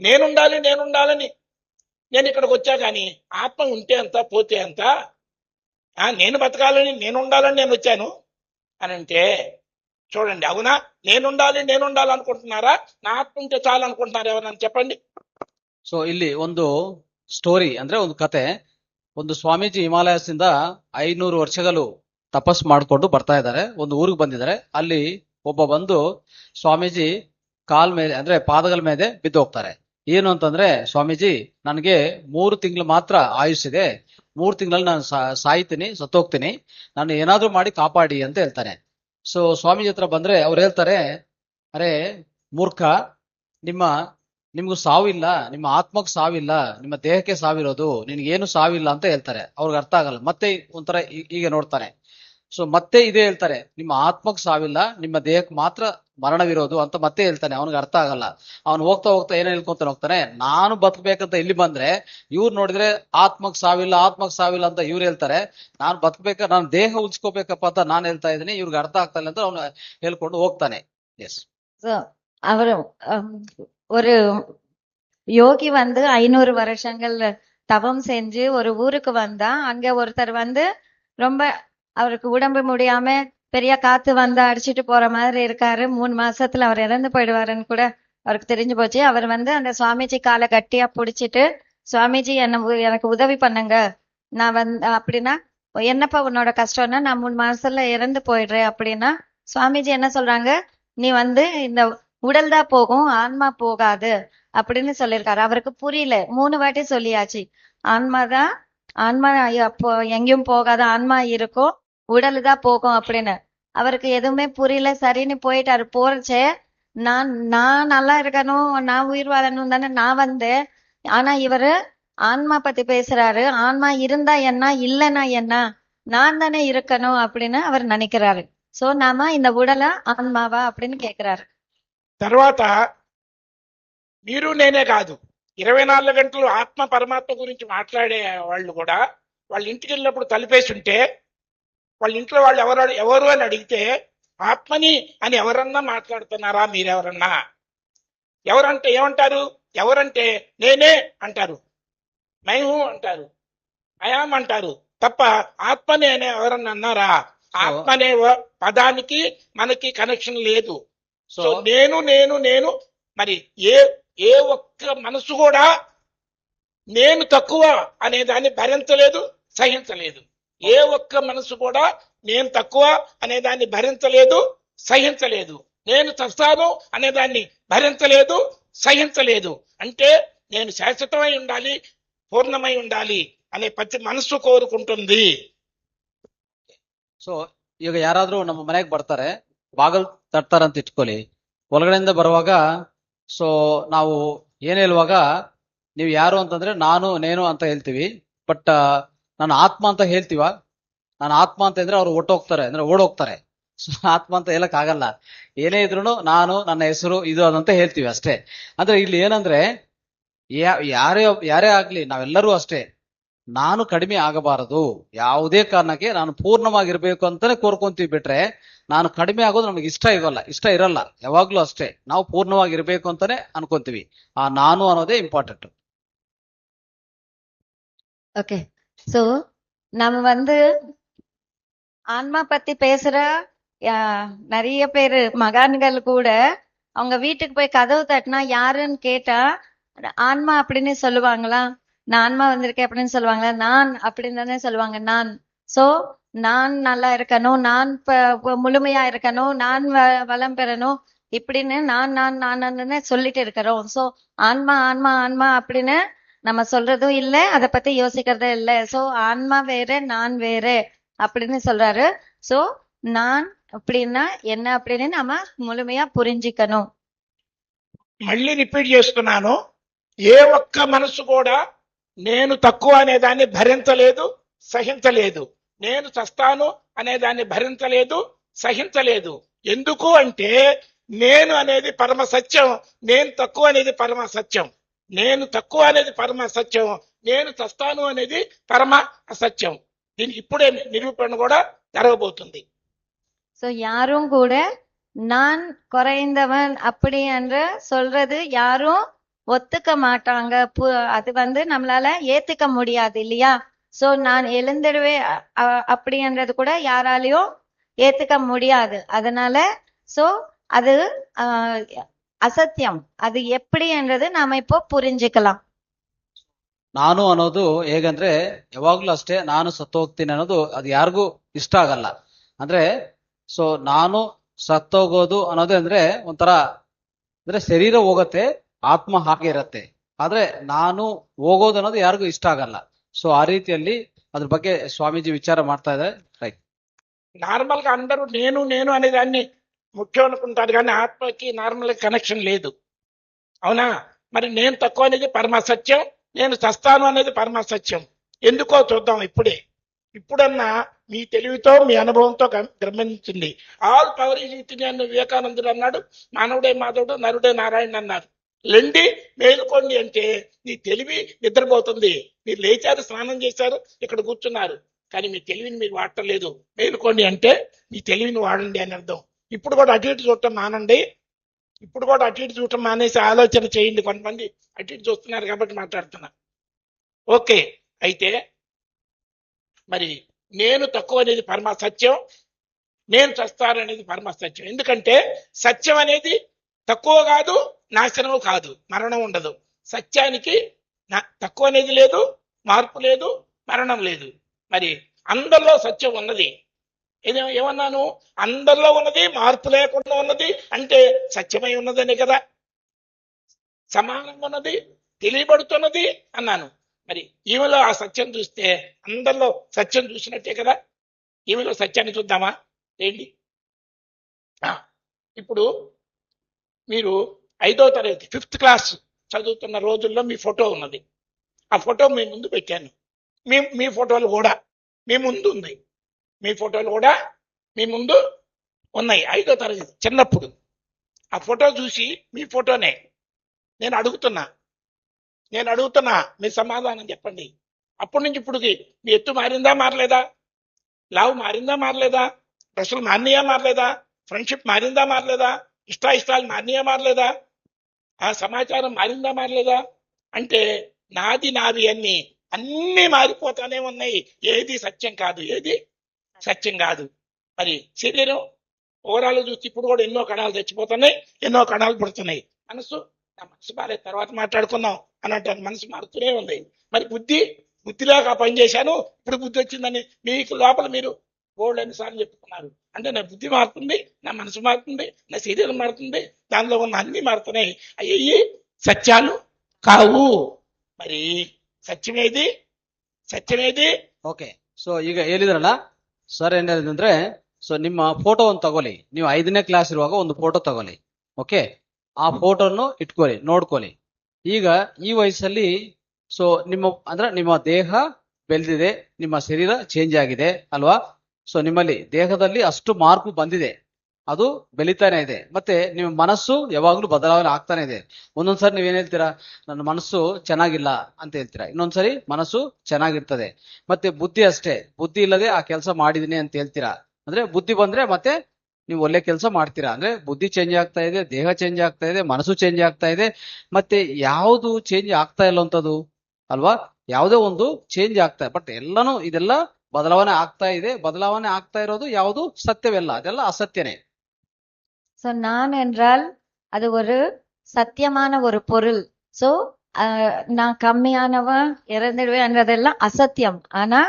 నేనుండాలని నేను ఇక్కడికి వచ్చా, కానీ ఆత్మ ఉంటే అంత పోతే అంత, నేను బతకాలని నేను వచ్చాను అని అంటే, చూడండి, అవునా? నేనుండాలి అనుకుంటున్నారా, నా ఆత్మ ఉంటే చాలు అనుకుంటున్నారా ఎవరన్నా చెప్పండి. ಸೊ ಇಲ್ಲಿ ಒಂದು ಸ್ಟೋರಿ ಅಂದ್ರೆ ಒಂದು ಕತೆ. ಒಂದು ಸ್ವಾಮೀಜಿ ಹಿಮಾಲಯದಿಂದ 500 ವರ್ಷಗಳು ತಪಸ್ಸು ಮಾಡಿಕೊಂಡು ಬರ್ತಾ ಇದ್ದಾರೆ. ಒಂದು ಊರಿಗೆ ಬಂದಿದ್ದಾರೆ. ಅಲ್ಲಿ ಒಬ್ಬ ಬಂದು ಸ್ವಾಮೀಜಿ ಕಾಲ್ ಮೇಲೆ ಅಂದ್ರೆ ಪಾದಗಳ ಮೇಲೆ ಬಿದ್ದು ಹೋಗ್ತಾರೆ. ಏನು ಅಂತಂದ್ರೆ, ಸ್ವಾಮೀಜಿ ನನಗೆ 3 ತಿಂಗಳು ಮಾತ್ರ ಆಯುಷ್ಯಿದೆ, 3 ತಿಂಗಳಲ್ಲಿ ನಾನು ಸಾಯ್ತೀನಿ, ಸತ್ತೋಗ್ತೀನಿ, ನಾನು ಏನಾದ್ರೂ ಮಾಡಿ ಕಾಪಾಡಿ ಅಂತ ಹೇಳ್ತಾನೆ. ಸೊ ಸ್ವಾಮೀಜಿ ಹತ್ರ ಬಂದ್ರೆ ಅವ್ರು ಹೇಳ್ತಾರೆ, ಅರೆ ಮೂರ್ಖ, ನಿಮ್ಗೂ ಸಾವಿಲ್ಲ, ನಿಮ್ಮ ಆತ್ಮಕ್ಕೆ ಸಾವಿಲ್ಲ, ನಿಮ್ಮ ದೇಹಕ್ಕೆ ಸಾವಿರೋದು, ನಿನ್ಗೇನು ಸಾವಿಲ್ಲ ಅಂತ ಹೇಳ್ತಾರೆ. ಅವ್ರಿಗೆ ಅರ್ಥ ಆಗಲ್ಲ. ಮತ್ತೆ ಒಂಥರ ಹೀಗೆ ನೋಡ್ತಾನೆ. ಸೊ ಮತ್ತೆ ಇದೇ ಹೇಳ್ತಾರೆ, ನಿಮ್ಮ ಆತ್ಮಕ್ಕೆ ಸಾವಿಲ್ಲ, ನಿಮ್ಮ ದೇಹಕ್ಕೆ ಮಾತ್ರ ಮರಣವಿರೋದು ಅಂತ ಮತ್ತೆ ಹೇಳ್ತಾನೆ. ಅವನಿಗೆ ಅರ್ಥ ಆಗಲ್ಲ. ಅವನು ಹೋಗ್ತಾ ಏನ್ ಹೇಳ್ಕೊಂತಾನೆ ಹೋಗ್ತಾನೆ, ನಾನು ಬದುಕಬೇಕಂತ ಇಲ್ಲಿ ಬಂದ್ರೆ ಇವ್ರು ನೋಡಿದ್ರೆ ಆತ್ಮಕ್ ಸಾವಿಲ್ಲ ಅಂತ ಇವ್ರು ಹೇಳ್ತಾರೆ, ನಾನು ನಾನು ದೇಹ ಉಳಿಸ್ಕೋಬೇಕಪ್ಪ ಅಂತ ನಾನು ಹೇಳ್ತಾ ಇದ್ದೀನಿ, ಇವ್ರಿಗೆ ಅರ್ಥ ಆಗ್ತಾ ಇಲ್ಲ ಅಂತ ಅವನು ಹೇಳ್ಕೊಂಡು ಹೋಗ್ತಾನೆ. ಎಸ್. அவரு ஒரு யோகி 500 வருஷங்கள் தவம் செஞ்சு ஒரு ஊருக்கு வந்தா, அங்க ஒருத்தர் ரொம்ப அவருக்கு உடம்பு முடியாம பெரிய காத்து அடிச்சிட்டு போற மாதிரி இருக்காரு. 3 மாசத்துல அவர் இறந்து போயிடுவாருன்னு கூட அவருக்கு தெரிஞ்சு போச்சு. அவர் அந்த சுவாமிஜி காலை கட்டியா பிடிச்சிட்டு, சுவாமிஜி எனக்கு உதவி பண்ணுங்க, நான் அப்படின்னா, என்னப்பா உன்னோட கஷ்டம்னா, நான் 3 மாசத்துல இறந்து போயிடுறேன் அப்படின்னா, சுவாமிஜி என்ன சொல்றாங்க, நீ இந்த உடல் தான் போகும், ஆன்மா போகாது அப்படின்னு சொல்லியிருக்காரு. அவருக்கு புரியல. 3 வாட்டி சொல்லியாச்சு, ஆன்மா அப்போ எங்கேயும் போகாது, ஆன்மா இருக்கும், உடல் தான் போகும் அப்படின்னு. அவருக்கு எதுவுமே புரியல. சரின்னு போயிட்டாரு. போறச்சே நான் நல்லா இருக்கணும், நான் உயிர் வாழணும் தானே நான் வந்தேன். ஆனா இவரு ஆன்மா பத்தி பேசுறாரு. ஆன்மா இருந்தா என்ன, இல்லைன்னா என்ன, நான் தானே இருக்கணும் அப்படின்னு அவர் நினைக்கிறாரு. சோ நாம இந்த உடலை ఆత్మవా அப்படின்னு கேக்குறாரு. తర్వాత మీరు నేనే కాదు, 24 గంటలు ఆత్మ పరమాత్మ గురించి మాట్లాడే వాళ్ళు కూడా వాళ్ళ ఇంటికి వెళ్ళినప్పుడు తలుపేసి ఉంటే, వాళ్ళ ఇంట్లో వాళ్ళు ఎవరు అని అడిగితే, ఆత్మని అని ఎవరన్నా మాట్లాడుతున్నారా మీరెవరన్నా? ఎవరంటే ఏమంటారు? ఎవరంటే నేనే అంటారు, నైహు అంటారు, అయాం అంటారు తప్ప ఆత్మనే అనే ఎవరన్నా అన్నారా? ఆత్మ అనే పదానికి మనకి కనెక్షన్ లేదు. సో నేను మరి ఏ ఒక్క మనసు కూడా నేను తక్కువ అనే దాన్ని భరించలేదు, సహించలేదు. ఏ ఒక్క మనసు కూడా నేను తక్కువ అనే దాన్ని భరించలేదు, సహించలేదు. నేను చస్తాను అనే దాన్ని భరించలేదు, సహించలేదు. అంటే నేను శాశ్వతమై ఉండాలి, పూర్ణమై ఉండాలి అనే ಪ್ರತಿ మనస్సు కోరుకుంటుంది. ಸೊ ಈಗ ಯಾರಾದ್ರೂ ನಮ್ಮ ಮನೆಗೆ ಬರ್ತಾರೆ, ಬಾಗಲ್ ತಟ್ತಾರಂತ ಇಟ್ಕೊಳ್ಳಿ. ಒಳಗಡೆಯಿಂದ ಬರುವಾಗ ಸೊ ನಾವು ಏನ್ ಹೇಳುವಾಗ ನೀವು ಯಾರು ಅಂತಂದ್ರೆ ನಾನು ನೇನು ಅಂತ ಹೇಳ್ತೀವಿ. ಬಟ್ ನಾನು ಆತ್ಮ ಅಂತ ಹೇಳ್ತೀವ? ನಾನು ಆತ್ಮ ಅಂತ ಇದ್ರೆ ಅವ್ರು ಒಟ್ಟೋಗ್ತಾರೆ, ಅಂದ್ರೆ ಓಡೋಗ್ತಾರೆ. ಸೊ ಆತ್ಮ ಅಂತ ಹೇಳಕ್ ಆಗಲ್ಲ. ಏನೇ ಇದ್ರು ನಾನು, ನನ್ನ ಹೆಸರು ಇದು ಅದಂತ ಹೇಳ್ತೀವಿ ಅಷ್ಟೇ. ಅಂದ್ರೆ ಇಲ್ಲಿ ಏನಂದ್ರೆ ಯಾರೇ ಆಗ್ಲಿ, ನಾವೆಲ್ಲರೂ ಅಷ್ಟೇ, ನಾನು ಕಡಿಮೆ ಆಗಬಾರದು, ಯಾವುದೇ ಕಾರಣಕ್ಕೆ ನಾನು ಪೂರ್ಣವಾಗಿರ್ಬೇಕು ಅಂತಾನೆ ಕೋರ್ಕೊಂತೀವಿ. ಬಿಟ್ರೆ ನಾನು ಕಡಿಮೆ ಆಗೋದು ನಮಗೆ ಇಷ್ಟ ಇರಲ್ಲ. ಯಾವಾಗ್ಲೂ ಅಷ್ಟೇ, ನಾವು ಪೂರ್ಣವಾಗಿರ್ಬೇಕು ಅಂತಾನೆ ಅನ್ಕೊಂತೀವಿ. ಆ ನಾನು ಅನ್ನೋದೇ ಇಂಪಾರ್ಟೆಂಟ್. ஓகே. சோ நம்ம ஆன்மா பத்தி பேசுற நிறைய பேரு மகான்கள் கூட அவங்க வீட்டுக்கு போய் கதவு தட்டினா யாருன்னு கேட்டா ஆன்மா அப்படின்னு சொல்லுவாங்களா? நான் ஆன்மா வந்திருக்கேன் அப்படின்னு சொல்லுவாங்களா? நான் அப்படின்னு தானே சொல்லுவாங்க. நான். சோ நான் நல்லா இருக்கணும், நான் முழுமையா இருக்கணும், நான் வளம் பெறணும் இப்படின்னு நான் சொல்லிட்டு இருக்கிறோம். சோ ஆன்மா ஆன்மா ஆன்மா அப்படின்னு நம்ம சொல்றதும் இல்ல, அதை பத்தி யோசிக்கிறதே இல்ல. சோ ஆன்மா வேற, நான் வேற அப்படின்னு சொல்றாரு. சோ நான் அப்படின்னா என்ன அப்படின்னு நம்ம ములుమయా పురింజికను. మళ్ళీ రిపీట్ చేస్తున్నాను, ఏ ఒక్క మనసు కూడా నేను తక్కువ అనేదాన్ని భరించలేదు, సహించలేదు. నేను చస్తాను అనేదాన్ని భరించలేదు, సహించలేదు. ఎందుకు అంటే నేను అనేది పరమ సత్యం, నేను తక్కువ అనేది పరమ సత్యం. నేను తక్కువ అనేది పరమ సత్యం, నేను చస్తాను అనేది పరమ అసత్యం. దీనికి ఇప్పుడే నిరూపణ కూడా జరగబోతుంది. சோ யாரும் கூட நான் குறைந்தவன் அப்படி என்று சொல்றது யாரும் ஒத்துக்க மாட்டாங்க. அது நம்மளால ஏத்துக்க முடியாது இல்லையா? சோ நான் எழுந்துடுவேன் அப்படின்றது கூட யாராலையும் ஏத்துக்க முடியாது. அதனால சோ அது ಅಸತ್ಯಂ. ಅದು ಎಪ್ಪಡಿ ಎಂದ್ರೆ ನಾಮ ಇಪ್ಪೋ ಪುರಿಂಜಿಕಲಾಂ. ನಾನು ಅನ್ನೋದು ಹೇಗಂದ್ರೆ ಯಾವಾಗ್ಲೂ ಅಷ್ಟೇ, ನಾನು ಸತ್ತೋಗ್ತೀನಿ ಅನ್ನೋದು ಅದು ಯಾರಿಗೂ ಇಷ್ಟ ಆಗಲ್ಲ. ಅಂದ್ರೆ ಸೊ ನಾನು ಸತ್ತೋಗೋದು ಅನ್ನೋದೇ ಅಂದ್ರೆ ಒಂಥರ, ಅಂದ್ರೆ ಶರೀರ ಹೋಗತ್ತೆ, ಆತ್ಮ ಹಾಗೆ ಇರತ್ತೆ. ಆದ್ರೆ ನಾನು ಹೋಗೋದು ಅನ್ನೋದು ಯಾರಿಗೂ ಇಷ್ಟ ಆಗಲ್ಲ. ಸೊ ಆ ರೀತಿಯಲ್ಲಿ ಅದ್ರ ಬಗ್ಗೆ ಸ್ವಾಮೀಜಿ ವಿಚಾರ ಮಾಡ್ತಾ ಇದ್ದಾರೆ. ರೈಟ್. నార్మల్ గా అందరూ నేను నేను అనే దాన్ని ముఖ్యం అనుకుంటారు, కానీ ఆత్మకి నార్మల్ కనెక్షన్ లేదు. అవునా? మరి నేను తక్కువ అనేది పరమసత్యం, నేను చస్తాను అనేది పరమసత్యం. ఎందుకో చూద్దాం ఇప్పుడన్నా మీ తెలివితో మీ అనుభవంతో గమనించింది. All power is with in అని వివేకానందుడు అన్నాడు. మానవుడే మాధవుడు, నరుడే నారాయణ అన్నారు. లెండి మేలుకోండి అంటే నీ తెలివి నిద్రపోతుంది. మీరు లేచారు, స్నానం చేశారు, ఇక్కడ కూర్చున్నారు, కానీ మీ తెలివిని మీరు వాడటలేదు. మేలుకోండి అంటే మీ తెలివిని వాడండి అని అర్థం. ఇప్పుడు కూడా అటు ఇటు చూడటం మానండి, ఇప్పుడు కూడా అటు ఇటు చూడటం మానేసి ఆలోచన చేయండి. కొంతమంది అటు ఇటు చూస్తున్నారు కాబట్టి మాట్లాడుతున్నా. ఓకే, అయితే మరి నేను తక్కువ అనేది పరమ సత్యం, నేను చస్తాను అనేది పరమ సత్యం. ఎందుకంటే సత్యం అనేది తక్కువ కాదు, నాశనము కాదు, మరణం ఉండదు. సత్యానికి తక్కువ అనేది లేదు, మార్పు లేదు, మరణం లేదు. మరి అందరిలో సత్యం ఉన్నది. ఏమన్నాను? అందరిలో ఉన్నది, మార్పు లేకుండా ఉన్నది అంటే సత్యమై ఉన్నదనే కదా. సమానంగా ఉన్నది, తెలియబడుతున్నది అన్నాను. మరి ఈమెలో ఆ సత్యం చూస్తే అందరిలో సత్యం చూసినట్టే కదా. ఈమెలో సత్యాన్ని చూద్దామా? ఏంటి, ఇప్పుడు మీరు 5వ తరగతి 5th క్లాస్ చదువుతున్న రోజుల్లో మీ ఫోటో ఉన్నది. ఆ ఫోటో మీ ముందు పెట్టాను. మీ ఫోటోలు కూడా మీ ముందు ఉంది. మీ ఫోటోలు కూడా మీ ముందు ఉన్నాయి. 5వ తరగతి చిన్నప్పుడు ఆ ఫోటో చూసి, మీ ఫోటోనే నేను అడుగుతున్నా, మీ సమాధానం చెప్పండి. అప్పటి నుంచి ఇప్పుడుకి మీ ఎత్తు మారిందా మారలేదా? లావు మారిందా మారలేదా? డ్రెస్సులు మారినయా మారలేదా? ఫ్రెండ్షిప్ మారిందా మారలేదా? ఇష్టాయిష్టాలు మారినయా మారలేదా? ఆ సమాచారం మారిందా మారలేదా? అంటే నాది అన్ని మారిపోతానే ఉన్నాయి. ఏది సత్యం కాదు, ఏది సత్యం కాదు. మరి శరీరం ఓవరాల్ చూసి ఇప్పుడు కూడా ఎన్నో కణాలు చచ్చిపోతున్నాయి, ఎన్నో కణాలు పుడుతున్నాయి. మనసు బాగాలేదు, తర్వాత మాట్లాడుకుందాం అని అంటారు. మనసు మారుతూనే ఉంది. మరి బుద్ధిలాగా పనిచేశాను, ఇప్పుడు బుద్ధి వచ్చిందని మీకు లోపల మీరు బోల్డ్ అన్నిసార్లు చెప్పుకున్నారు. అంటే నా బుద్ధి మారుతుంది, నా మనసు మారుతుంది, నా శరీరం మారుతుంది, దానిలో ఉన్న అన్ని మారుతున్నాయి. అయ్యి సత్యాలు కావు. మరి సత్యమేది? ಸತ್ಯವೇದಿ. ಓಕೆ, ಸೊ ಈಗ ಹೇಳಿದ್ರಲ್ಲ ಸರ್, ಏನ್ ಹೇಳಿದಂದ್ರೆ, ಸೊ ನಿಮ್ಮ ಫೋಟೋವನ್ನು ತಗೊಳ್ಳಿ. ನೀವು 5ನೇ ಕ್ಲಾಸ್ ಇರುವಾಗ ಒಂದು ಫೋಟೋ ತಗೊಳ್ಳಿ. ಓಕೆ, ಆ ಫೋಟೋನು ಇಟ್ಕೊಳ್ಳಿ, ನೋಡ್ಕೊಳ್ಳಿ. ಈಗ ಈ ವಯಸ್ಸಲ್ಲಿ ಸೊ ನಿಮ್ಮ ದೇಹ ಬೆಳೆದಿದೆ, ನಿಮ್ಮ ಶರೀರ ಚೇಂಜ್ ಆಗಿದೆ ಅಲ್ವಾ? ಸೊ ನಿಮ್ಮಲ್ಲಿ ದೇಹದಲ್ಲಿ ಅಷ್ಟು ಮಾರ್ಪು ಬಂದಿದೆ, ಅದು ಬೆಳಿತಾನೆ ಇದೆ. ಮತ್ತೆ ನಿಮ್ಮ ಮನಸ್ಸು ಯಾವಾಗ್ಲೂ ಬದಲಾವಣೆ ಆಗ್ತಾನೆ ಇದೆ. ಒಂದೊಂದ್ಸರಿ ನೀವೇನ್ ಹೇಳ್ತೀರಾ, ನನ್ನ ಮನಸ್ಸು ಚೆನ್ನಾಗಿಲ್ಲ ಅಂತ ಹೇಳ್ತೀರಾ, ಇನ್ನೊಂದ್ಸರಿ ಮನಸ್ಸು ಚೆನ್ನಾಗಿರ್ತದೆ. ಮತ್ತೆ ಬುದ್ಧಿ ಅಷ್ಟೇ, ಬುದ್ಧಿ ಇಲ್ಲದೆ ಆ ಕೆಲಸ ಮಾಡಿದೀನಿ ಅಂತ ಹೇಳ್ತೀರಾ. ಅಂದ್ರೆ ಬುದ್ಧಿ ಬಂದ್ರೆ ಮತ್ತೆ ನೀವು ಒಳ್ಳೆ ಕೆಲಸ ಮಾಡ್ತೀರಾ. ಅಂದ್ರೆ ಬುದ್ಧಿ ಚೇಂಜ್ ಆಗ್ತಾ ಇದೆ, ದೇಹ ಚೇಂಜ್ ಆಗ್ತಾ ಇದೆ, ಮನಸ್ಸು ಚೇಂಜ್ ಆಗ್ತಾ ಇದೆ. ಮತ್ತೆ ಯಾವುದು ಚೇಂಜ್ ಆಗ್ತಾ ಇಲ್ಲ ಅಂತದ್ದು ಅಲ್ವಾ? ಯಾವುದೇ ಒಂದು ಚೇಂಜ್ ಆಗ್ತಾ ಇದೆ, ಬಟ್ ಎಲ್ಲಾನು ಇದೆಲ್ಲ ಬದಲಾವಣೆ ಆಗ್ತಾ ಇದೆ. ಬದಲಾವಣೆ ಆಗ್ತಾ ಇರೋದು ಯಾವುದು ಸತ್ಯವೆಲ್ಲ, ಅದೆಲ್ಲ ಅಸತ್ಯನೇ. சோ நான் என்றால் அது ஒரு சத்தியமான ஒரு பொருள். சோ நான் கம்மியானவன், இறந்துடுவேன்றதெல்லாம் அசத்தியம். ஆனா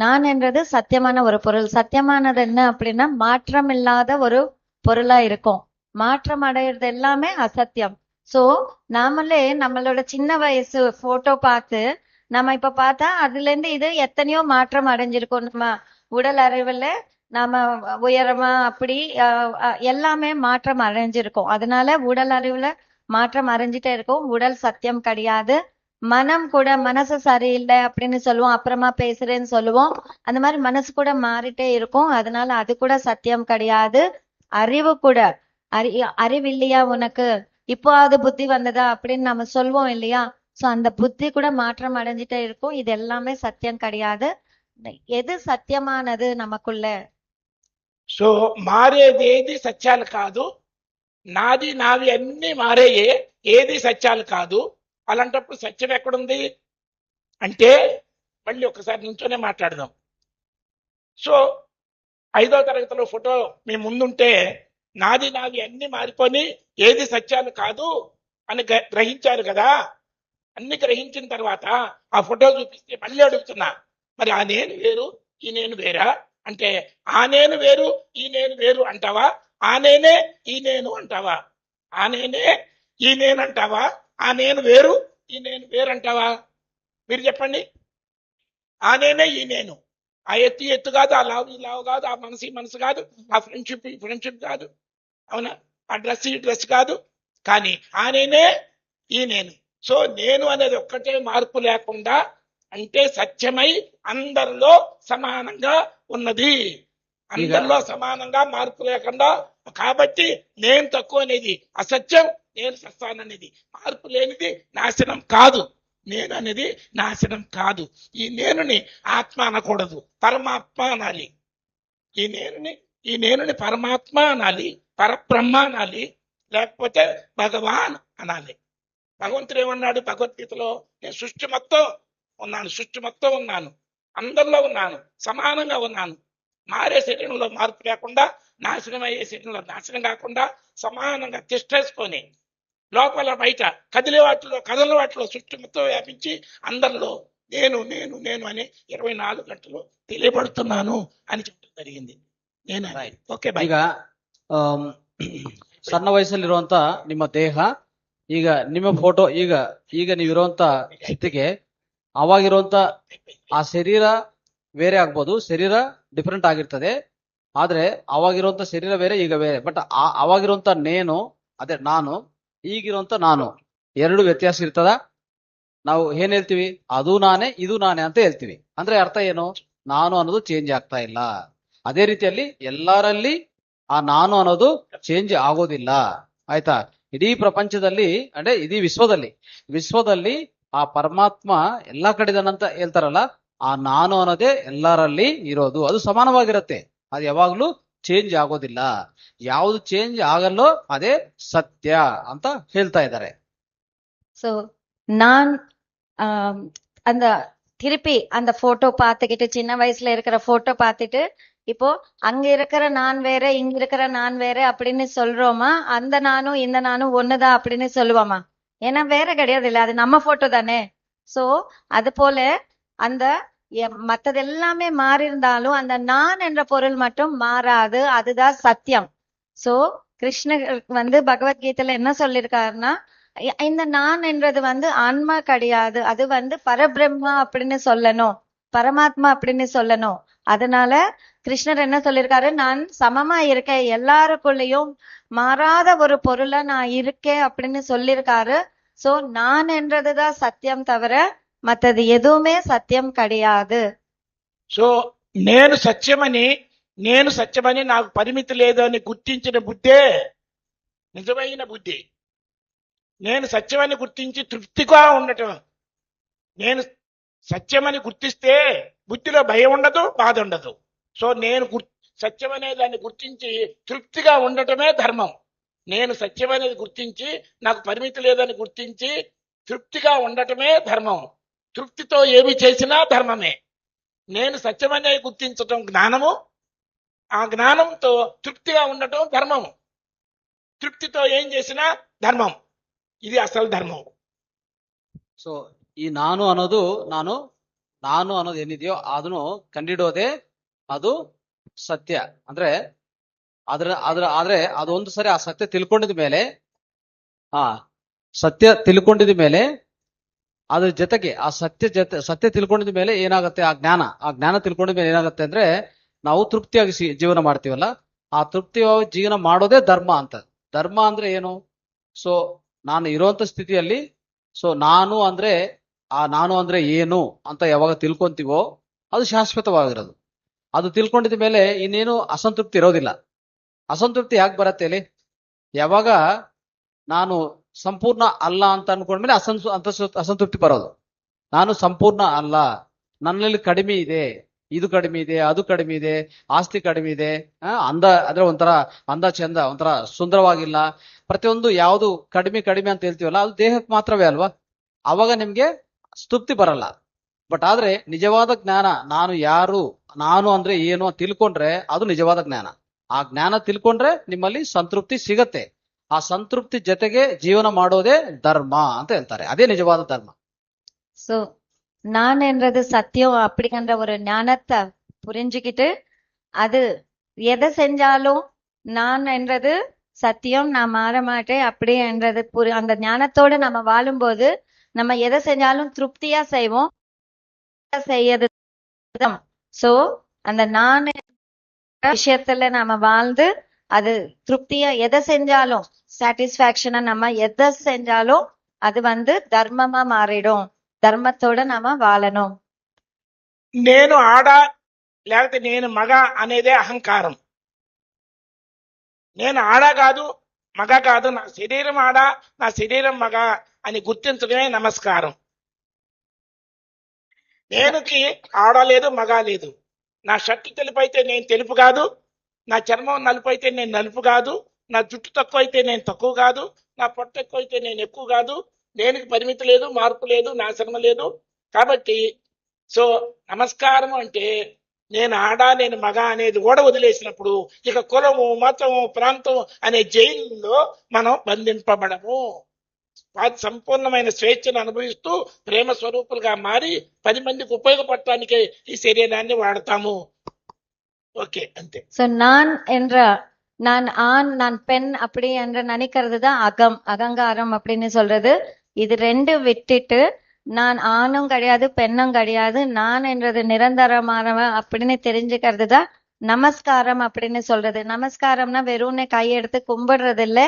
நான் என்றது சத்தியமான ஒரு பொருள். சத்தியமானது என்ன அப்படின்னா மாற்றம் இல்லாத ஒரு பொருளா இருக்கும். மாற்றம் அடையிறது எல்லாமே அசத்தியம். சோ நாமளே நம்மளோட சின்ன வயசு போட்டோ பார்த்து நம்ம இப்ப பார்த்தா அதுல இருந்து இது எத்தனையோ மாற்றம் அடைஞ்சிருக்கும். நம்ம உடல் அறிவுல நாம உயரமா அப்படி எல்லாமே மாற்றம் அடைஞ்சிருக்கும். அதனால உடல் அறிவுல மாற்றம் அடைஞ்சிட்டே இருக்கும். உடல் சத்தியம் கிடையாது. மனம் கூட, மனசு சரியில்லை அப்படின்னு சொல்லுவோம், அப்புறமா பேசுறேன்னு சொல்லுவோம். அந்த மாதிரி மனசு கூட மாறிட்டே இருக்கும். அதனால அது கூட சத்தியம் கிடையாது. அறிவு கூட, அறிவு இல்லையா உனக்கு, இப்போ அது புத்தி வந்ததா அப்படின்னு நம்ம சொல்வோம் இல்லையா? சோ அந்த புத்தி கூட மாற்றம் அடைஞ்சிட்டே இருக்கும். இது எல்லாமே சத்தியம் கிடையாது. எது సత్యమానది நமக்குள்ள? సో మారేది ఏది సత్యాలు కాదు. నాది నావి అన్ని మారేయే, ఏది సత్యాలు కాదు. అలాంటప్పుడు సత్యం ఎక్కడుంది అంటే మళ్ళీ ఒకసారి నుంచోనే మాట్లాడదాం. సో 5వ తరగతిలో ఫోటో మీ ముందుంటే నాది నావి అన్ని మారిపోయి ఏది సత్యాలు కాదు అని గ్రహించారు కదా. అన్ని గ్రహించిన తర్వాత ఆ ఫోటో చూపిస్తే మళ్ళీ అడుగుతున్నా, మరి ఆ నేను వేరు ఈ నేను వేరా అంటే, ఆ నేను వేరు ఈ నేను వేరు అంటావా? ఆ నేనే ఈ నేను అంటావా? ఆ నేనే ఈ నేను అంటావా? ఆ నేను వేరు ఈ నేను వేరు అంటావా? మీరు చెప్పండి. ఆ నేనే ఈ నేను. ఆ ఎత్తు ఎత్తు కాదు, ఆ లావు ఈ లావు కాదు, ఆ మనసు ఈ మనసు కాదు, ఆ ఫ్రెండ్షిప్ ఈ ఫ్రెండ్షిప్ కాదు, అవునా? ఆ డ్రెస్ ఈ డ్రెస్ కాదు, కానీ ఆ నేనే ఈ నేను. సో నేను అనేది ఒక్కటే మార్పు లేకుండా అంటే సత్యమై అందరిలో సమానంగా ఉన్నది. అందరిలో సమానంగా మార్పు లేకుండా, కాబట్టి నేను తక్కువ అనేది అసత్యం, నేను సత్యం అనేది మార్పు లేనిది నాశనం కాదు. నేను అనేది నాశనం కాదు. ఈ నేనుని ఆత్మ అనకూడదు, పరమాత్మ అనాలి. ఈ నేనుని పరమాత్మ అనాలి, పరబ్రహ్మ అనాలి, లేకపోతే భగవాన్ అనాలి. భగవంతుడు ఏమన్నాడు భగవద్గీతలో? నేను సృష్టి మొత్తం ఉన్నాను, అందరిలో ఉన్నాను, సమానంగా ఉన్నాను. మారే శరీరంలో మార్పు లేకుండా, నాశనం అయ్యే శరీరంలో నాశనం కాకుండా సమానంగా తిష్టేసుకొని లోపల బయట కదిలే వాటిలో సృష్టి మొత్తం వ్యాపించి అందరిలో నేను నేను నేను అని 24 గంటలు తెలియబడుతున్నాను అని చెప్పడం జరిగింది. నేను ఓకే ಈಗ ಸಣ್ಣ ವಯಸ್ಸಲ್ಲಿರುವಂತ ನಿಮ್ಮ ದೇಹ, ಈಗ ನಿಮ್ಮ ಫೋಟೋ, ಈಗ ನೀವಿರುವಂತ ಸ್ಥಿತಿಗೆ ಅವಾಗಿರುವಂತ ಆ ಶರೀರ ಬೇರೆ ಆಗ್ಬೋದು, ಶರೀರ ಡಿಫ್ರೆಂಟ್ ಆಗಿರ್ತದೆ. ಆದ್ರೆ ಅವಾಗಿರುವಂತ ಶರೀರ ಬೇರೆ, ಈಗ ಬೇರೆ. ಬಟ್ ಅವಾಗಿರುವಂತ ನೇನು, ಅದೇ ನಾನು, ಈಗಿರುವಂತ ನಾನು, ಎರಡು ವ್ಯತ್ಯಾಸ ಇರ್ತದ. ನಾವು ಏನ್ ಹೇಳ್ತೀವಿ, ಅದು ನಾನೇ ಇದು ನಾನೇ ಅಂತ ಹೇಳ್ತೀವಿ. ಅಂದ್ರೆ ಅರ್ಥ ಏನು? ನಾನು ಅನ್ನೋದು ಚೇಂಜ್ ಆಗ್ತಾ ಇಲ್ಲ. ಅದೇ ರೀತಿಯಲ್ಲಿ ಎಲ್ಲರಲ್ಲಿ ಆ ನಾನು ಅನ್ನೋದು ಚೇಂಜ್ ಆಗೋದಿಲ್ಲ. ಆಯ್ತಾ? ಇಡೀ ಪ್ರಪಂಚದಲ್ಲಿ ಅಂದ್ರೆ ಇಡೀ ವಿಶ್ವದಲ್ಲಿ ಆ ಪರಮಾತ್ಮ ಎಲ್ಲಾ ಕಡೆ ಇದಾನಂತ ಹೇಳ್ತಾರಲ್ಲ, ಆ ನಾನು ಅನ್ನೋದೇ ಎಲ್ಲರಲ್ಲಿ ಇರೋದು. ಅದು ಸಮಾನವಾಗಿರುತ್ತೆ, ಅದು ಯಾವಾಗ್ಲೂ ಚೇಂಜ್ ಆಗೋದಿಲ್ಲ. ಯಾವುದು ಚೇಂಜ್ ಆಗಲ್ಲೋ ಅದೇ ಸತ್ಯ ಅಂತ ಹೇಳ್ತಾ ಇದ್ದಾರೆ. சோ நான் அந்த திருப்பி அந்த போட்டோ பார்த்துக்கிட்டு, சின்ன வயசுல இருக்கிற போட்டோ பார்த்துட்டு, இப்போ அங்க இருக்கிற நான் வேற, இங்க இருக்கிற நான் வேற அப்படின்னு சொல்றோமா? அந்த நானும் இந்த நானும் ஒண்ணுதான் அப்படின்னு சொல்லுவோமா? ஏன்னா வேற கிடையாது இல்ல, அது நம்ம போட்டோ தானே. சோ அது போல அந்த மத்தது எல்லாமே மாறி இருந்தாலும் அந்த நான் என்ற பொருள் மட்டும் மாறாது. அதுதான் சத்தியம். சோ கிருஷ்ணர் பகவத்கீதையில என்ன சொல்லியிருக்காருன்னா, இந்த நான் என்றது ஆன்மா கிடையாது, அது பரபிரம்மா அப்படின்னு சொல்லணும், பரமாத்மா அப்படின்னு சொல்லணும். அதனால கிருஷ்ணர் என்ன சொல்லியிருக்காரு, நான் சமமா இருக்கேன், எல்லாருக்குள்ளயும் மாறாத ஒரு பொருளா நான் இருக்கேன் அப்படின்னு சொல்லியிருக்காரு. சோ நான் என்றதுதான் சத்தியம் தவிர மத்தது எதுவுமே సత్యం கிடையாது. సో నేను సత్యమని నాకు పరిమితి లేదు అని గుర్తించిన బుద్ధే నిజమైన బుద్ధి. నేను సత్యమని గుర్తించి తృప్తిగా ఉండటం. నేను సత్యమని గుర్తిస్తే బుద్ధిలో భయం ఉండదు, బాధ ఉండదు. సో నేను సత్యం అనే దాన్ని గుర్తించి తృప్తిగా ఉండటమే ధర్మం. నేను సత్యం అనేది గుర్తించి నాకు పరిమితి లేదని గుర్తించి తృప్తిగా ఉండటమే ధర్మం. తృప్తితో ఏమి చేసినా ధర్మమే. నేను సత్యమనే గుర్తించటం జ్ఞానము, ఆ జ్ఞానంతో తృప్తిగా ఉండటం ధర్మము. తృప్తితో ఏం చేసినా ధర్మం. ఇది అసలు ధర్మం. ಸೊ ಈ ನಾನು ಅನ್ನೋದು ಏನಿದೆಯೋ ಅದನ್ನು ಕಂಡಿಡೋದೇ ಅದು ಸತ್ಯ. ಅಂದ್ರೆ ಆದ್ರೆ ಅದು ಒಂದು ಸರಿ ಆ ಸತ್ಯ ತಿಳ್ಕೊಂಡಿದ ಮೇಲೆ ಅದ್ರ ಜೊತೆಗೆ ಆ ಸತ್ಯ ತಿಳ್ಕೊಂಡಿದ ಮೇಲೆ ಏನಾಗುತ್ತೆ, ಆ ಜ್ಞಾನ ತಿಳ್ಕೊಂಡಿದ ಮೇಲೆ ಏನಾಗುತ್ತೆ ಅಂದ್ರೆ ನಾವು ತೃಪ್ತಿಯಾಗಿ ಜೀವನ ಮಾಡ್ತೀವಲ್ಲ, ಆ ತೃಪ್ತಿಯಾಗಿ ಜೀವನ ಮಾಡೋದೇ ಧರ್ಮ ಅಂತ. ಧರ್ಮ ಅಂದ್ರೆ ಏನು? ಸೊ ನಾನು ಇರುವಂತ ಸ್ಥಿತಿಯಲ್ಲಿ ನಾನು ಅಂದ್ರೆ ಏನು ಅಂತ ಯಾವಾಗ ತಿಳ್ಕೊಂತೀವೋ ಅದು ಶಾಶ್ವತವಾಗಿರೋದು. ಅದು ತಿಳ್ಕೊಂಡಿದ ಮೇಲೆ ಇನ್ನೇನು ಅಸಂತೃಪ್ತಿ ಇರೋದಿಲ್ಲ. ಅಸಂತೃಪ್ತಿ ಯಾಕೆ ಬರುತ್ತೆ ಹೇಳಿ? ಯಾವಾಗ ನಾನು ಸಂಪೂರ್ಣ ಅಲ್ಲ ಅಂತ ಅನ್ಕೊಂಡ್ಮೇಲೆ ಅಸಂತೃಪ್ತಿ ಬರೋದು. ನಾನು ಸಂಪೂರ್ಣ ಅಲ್ಲ, ನನ್ನಲ್ಲಿ ಕಡಿಮೆ ಇದೆ, ಇದು ಕಡಿಮೆ ಇದೆ, ಅದು ಕಡಿಮೆ ಇದೆ, ಆಸ್ತಿ ಕಡಿಮೆ ಇದೆ, ಅಂದ್ರೆ ಒಂಥರ ಅಂದ ಚಂದ, ಒಂಥರ ಸುಂದರವಾಗಿಲ್ಲ, ಪ್ರತಿಯೊಂದು ಯಾವುದು ಕಡಿಮೆ ಅಂತ ಹೇಳ್ತೀವಲ್ಲ ಅದು ದೇಹಕ್ಕೆ ಮಾತ್ರವೇ ಅಲ್ವಾ? ಅವಾಗ ನಿಮ್ಗೆ ತೃಪ್ತಿ ಬರಲ್ಲ. ಬಟ್ ಆದ್ರೆ ನಿಜವಾದ ಜ್ಞಾನ, ನಾನು ಅಂದ್ರೆ ಏನು ಅಂತ ತಿಳ್ಕೊಂಡ್ರೆ ಅದು ನಿಜವಾದ ಜ್ಞಾನ. ಆ ಜ್ಞಾನ ತಿಳ್ಕೊಂಡ್ರೆ ನಿಮ್ಮಲ್ಲಿ ಸಂತೃಪ್ತಿ ಸಿಗತ್ತೆ. ಆ ಸಂತೃಪ್ತಿ ಜೊತೆಗೆ ಜೀವನ ಮಾಡೋದೇ ಧರ್ಮ ಅಂತ ಹೇಳ್ತಾರೆ. ಅದೇ ನಿಜವಾದ ಧರ್ಮ. சோ நான் என்றது சத்தியம் அப்படிங்கிற ஒரு ஞானத்தை புரிஞ்சுக்கிட்டு அது எதை செஞ்சாலும் நான் என்றது சத்தியம், நான் மாற மாட்டேன் அப்படி என்றது அந்த ஞானத்தோட நம்ம வாழும்போது நம்ம எதை செஞ்சாலும் திருப்தியா செய்வோம். செய்யறது சோ அந்த நான் விஷயத்துல நாம வாழ்ந்து அது திருப்தியா எதை செஞ்சாலும் சாட்டிஸ்பாக்சனா நம்ம எதை செஞ்சாலும் அது தர்மமா மாறிடும். ధర్మతోడ నామ వాళనం. నేను ఆడ లేకపోతే నేను మగ అనేదే అహంకారం. నేను ఆడ కాదు, మగ కాదు, నా శరీరం ఆడ, నా శరీరం మగ అని గుర్తించడమే నమస్కారం. నేనుకి ఆడ లేదు, మగ లేదు. నా షర్టు తెలుపు అయితే నేను తెలుపు కాదు, నా చర్మం నలుపు అయితే నేను నలుపు కాదు, నా జుట్టు తక్కువ అయితే నేను తక్కువ కాదు, నా పొట్ట ఎక్కువ అయితే నేను ఎక్కువ కాదు. దేనికి పరిమితి లేదు, మార్పు లేదు, నాశనం లేదు. కాబట్టి సో నమస్కారం అంటే నేను ఆడ నేను మగ అనేది కూడా వదిలేసినప్పుడు ఇక కులము, మతము, ప్రాంతం అనే జైల్లో మనం బంధింపబడము. సంపూర్ణమైన స్వేచ్ఛను అనుభవిస్తూ ప్రేమ స్వరూపులుగా మారి 10 మందికి ఉపయోగపడటానికి ఈ శరీరాన్ని వాడతాము. ఓకే, అంతే. సో நான் ஆண் நான் பெண் அப்படி என்று நினைக்கிறது தான் அகங்காரம் அப்படின்னு சொல்றது. இது ரெண்டு விட்டுட்டு நான் ஆணும் கிடையாது பெண்ணும் கிடையாது, நான் என்றது நிரந்தரமானவன் அப்படின்னு தெரிஞ்சுக்கிறது தான் நமஸ்காரம் அப்படின்னு சொல்றது. நமஸ்காரம்னா வெறும்னே கையெடுத்து கும்பிடுறது இல்ல,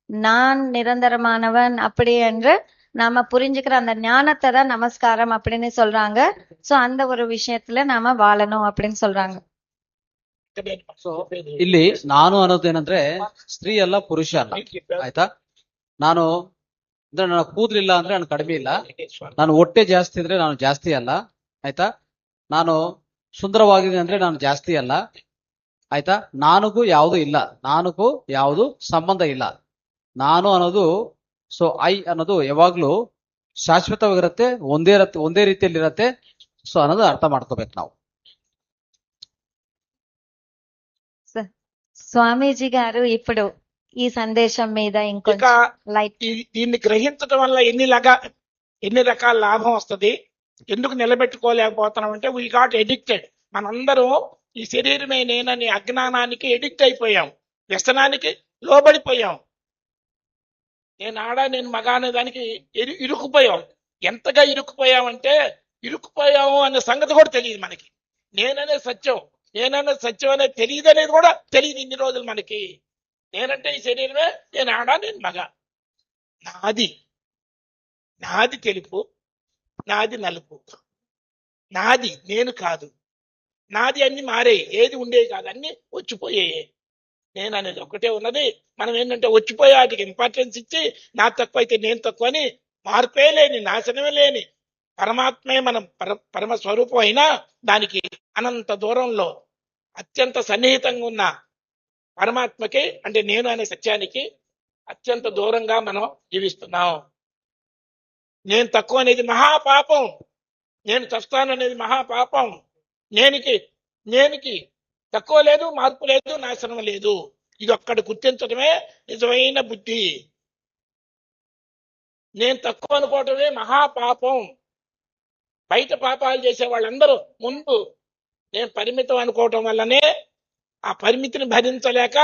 நான் நிரந்தரமானவன் அப்படி என்று நாம புரிஞ்சுக்கிற அந்த ஞானத்தை தான் நமஸ்காரம் அப்படின்னு சொல்றாங்க. சோ அந்த ஒரு விஷயத்துல நாம வாழணும் அப்படின்னு சொல்றாங்க. ಸೊ ಇಲ್ಲಿ ನಾನು ಅನ್ನೋದೇನಂದ್ರೆ ಸ್ತ್ರೀ ಅಲ್ಲ, ಪುರುಷ ಅಲ್ಲ. ಆಯ್ತಾ? ನಾನು ಅಂದ್ರೆ ನನ್ನ ಕೂದಲಿಲ್ಲ ಅಂದ್ರೆ ನಾನು ಕಡಿಮೆ ಇಲ್ಲ, ನಾನು ಹೊಟ್ಟೆ ಜಾಸ್ತಿ ಅಂದ್ರೆ ನಾನು ಜಾಸ್ತಿ ಅಲ್ಲ. ಆಯ್ತಾ? ನಾನು ಸುಂದರವಾಗಿದೆ ಅಂದ್ರೆ ನಾನು ಜಾಸ್ತಿ ಅಲ್ಲ. ಆಯ್ತಾ? ನಾನಗೂ ಯಾವುದು ಇಲ್ಲ, ನಾನಗೂ ಯಾವುದು ಸಂಬಂಧ ಇಲ್ಲ. ನಾನು ಅನ್ನೋದು ಐ ಅನ್ನೋದು ಯಾವಾಗ್ಲೂ ಶಾಶ್ವತವಾಗಿರುತ್ತೆ, ಒಂದೇ ರೀತಿಯಲ್ಲಿರತ್ತೆ. ಸೊ ಅನ್ನೋದು ಅರ್ಥ ಮಾಡ್ಕೋಬೇಕು ನಾವು. స్వామీజీ గారు ఇప్పుడు ఈ సందేశం మీద ఇంకొక లైట్. దీన్ని గ్రహించడం వల్ల ఎన్ని రకాల లాభం వస్తుంది, ఎందుకు నిలబెట్టుకోలేకపోతున్నాం అంటే వీ గాట్ ఎడిక్టెడ్. మనందరం ఈ శరీరమే నేనని అజ్ఞానానికి ఎడిక్ట్ అయిపోయాం, వ్యసనానికి లోబడిపోయాం. నేను ఆడ నేను మగ అనే దానికి ఇరుక్కుపోయాం. ఎంతగా ఇరుక్కుపోయామంటే ఇరుక్కుపోయాము అనే సంగతి కూడా తెలియదు మనకి. నేననే సత్యం అనేది తెలియదు అనేది కూడా తెలియదు ఇన్ని రోజులు మనకి. నేనంటే ఈ శరీరమే, నేను ఆడ నేను మగ, నాది తెలుపు, నాది నలుపు, నాది నేను కాదు, నాది అన్ని మారాయి, ఏది ఉండేవి కాదు, అన్ని వచ్చిపోయాయి. నేను అనేది ఒకటే ఉన్నది. మనం ఏంటంటే వచ్చిపోయే వాటికి ఇంపార్టెన్స్ ఇచ్చి నా తక్కువ అయితే నేను తక్కువ అని, మార్పే లేని నాశనమే లేని పరమాత్మే మనం పరమ స్వరూపం అయినా దానికి అనంత దూరంలో అత్యంత సన్నిహితంగా ఉన్న పరమాత్మకి, అంటే నేను అనే సత్యానికి అత్యంత దూరంగా మనం జీవిస్తున్నాం. నేను తక్కువ అనేది మహాపాపం, నేను చస్తాను అనేది మహాపాపం. నేనికి తక్కువ లేదు, మార్పు లేదు, నాశనం లేదు. ఇది ఒక్కటి గుర్తించడమే నిజమైన బుద్ధి. నేను తక్కువ అనుకోవటమే మహాపాపం. బయట పాపాలు చేసే వాళ్ళందరూ ముందు నేను పరిమితం అనుకోవటం వల్లనే ఆ పరిమితిని భరించలేక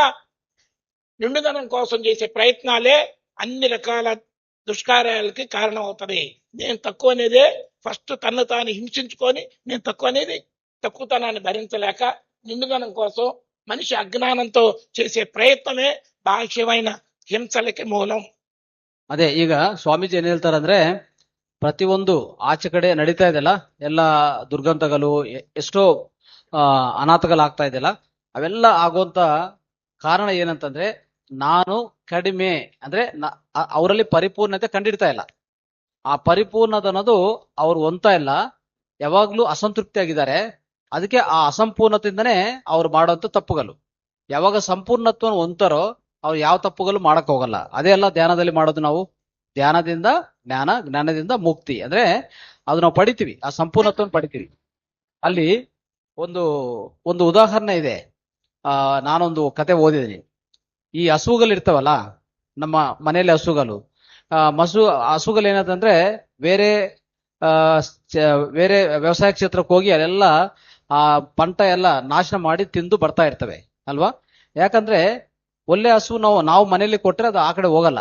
నిండుదనం కోసం చేసే ప్రయత్నాలే అన్ని రకాల దుష్కార్యాలకి కారణం అవుతుంది. నేను తక్కువ అనేదే ఫస్ట్ తన్ను తాను హింసించుకొని, నేను తక్కువ అనేది తక్కువతనాన్ని భరించలేక నిండుదనం కోసం మనిషి అజ్ఞానంతో చేసే ಪ್ರಯತ್ನವೇ ಬಾಹ್ಯమైన ಹಿಂಸಲಕ್ಕೆ ಮೂಲ. ಅದೇ ಈಗ ಸ್ವಾಮೀಜಿ ಏನ್ ಹೇಳ್ತಾರಂದ್ರೆ, ಪ್ರತಿಯೊಂದು ಆಚೆ ಕಡೆ ನಡೀತಾ ಇದೆಯಲ್ಲ, ಎಲ್ಲ ದುರ್ಗಂಧಗಳು, ಎಷ್ಟೋ ಅನಾಥಗಳಾಗ್ತಾ ಇದೆಯಲ್ಲ, ಅವೆಲ್ಲ ಆಗುವಂತ ಕಾರಣ ಏನಂತಂದ್ರೆ ನಾನು ಕಡಿಮೆ ಅಂದ್ರೆ ಅವರಲ್ಲಿ ಪರಿಪೂರ್ಣತೆ ಕಂಡಿಡ್ತಾ ಇಲ್ಲ. ಆ ಪರಿಪೂರ್ಣತೆ ಅನ್ನೋದು ಅವ್ರು ಹೊಂದ್ತಾ ಇಲ್ಲ, ಯಾವಾಗ್ಲೂ ಅಸಂತೃಪ್ತಿ ಆಗಿದ್ದಾರೆ. ಅದಕ್ಕೆ ಆ ಅಸಂಪೂರ್ಣತೆಯಿಂದನೇ ಅವ್ರು ಮಾಡೋಂಥ ತಪ್ಪುಗಳು. ಯಾವಾಗ ಸಂಪೂರ್ಣತ್ವವನ್ನು ಹೊಂದ್ತಾರೋ ಅವ್ರು ಯಾವ ತಪ್ಪುಗಳು ಮಾಡಕ್ ಹೋಗಲ್ಲ. ಅದೇ ಅಲ್ಲ ಧ್ಯಾನದಲ್ಲಿ ಮಾಡೋದು. ನಾವು ಧ್ಯಾನದಿಂದ ಜ್ಞಾನ, ಜ್ಞಾನದಿಂದ ಮುಕ್ತಿ, ಅಂದ್ರೆ ಅದು ನಾವು ಪಡಿತೀವಿ, ಆ ಸಂಪೂರ್ಣತ್ವವನ್ನು ಪಡಿತೀವಿ. ಅಲ್ಲಿ ಒಂದು ಉದಾಹರಣೆ ಇದೆ. ನಾನೊಂದು ಕತೆ ಓದಿದ್ದೀನಿ. ಈ ಹಸುಗಳು ಇರ್ತಾವಲ್ಲ, ನಮ್ಮ ಮನೆಯಲ್ಲಿ ಹಸುಗಳು ಏನಂತಂದ್ರೆ ಬೇರೆ ವ್ಯವಸಾಯ ಕ್ಷೇತ್ರಕ್ಕೆ ಹೋಗಿ ಅಲ್ಲೆಲ್ಲ ಆ పంట ಎಲ್ಲ ನಾಶನ ಮಾಡಿ ತಿಂದು ಬರ್ತಾ ಇರ್ತವೆ ಅಲ್ವಾ. ಯಾಕಂದ್ರೆ ಒಳ್ಳೆ ಹಸು ನಾವು ಮನೆಯಲ್ಲಿ ಕೊಟ್ರೆ ಅದು ಆ ಕಡೆ ಹೋಗಲ್ಲ.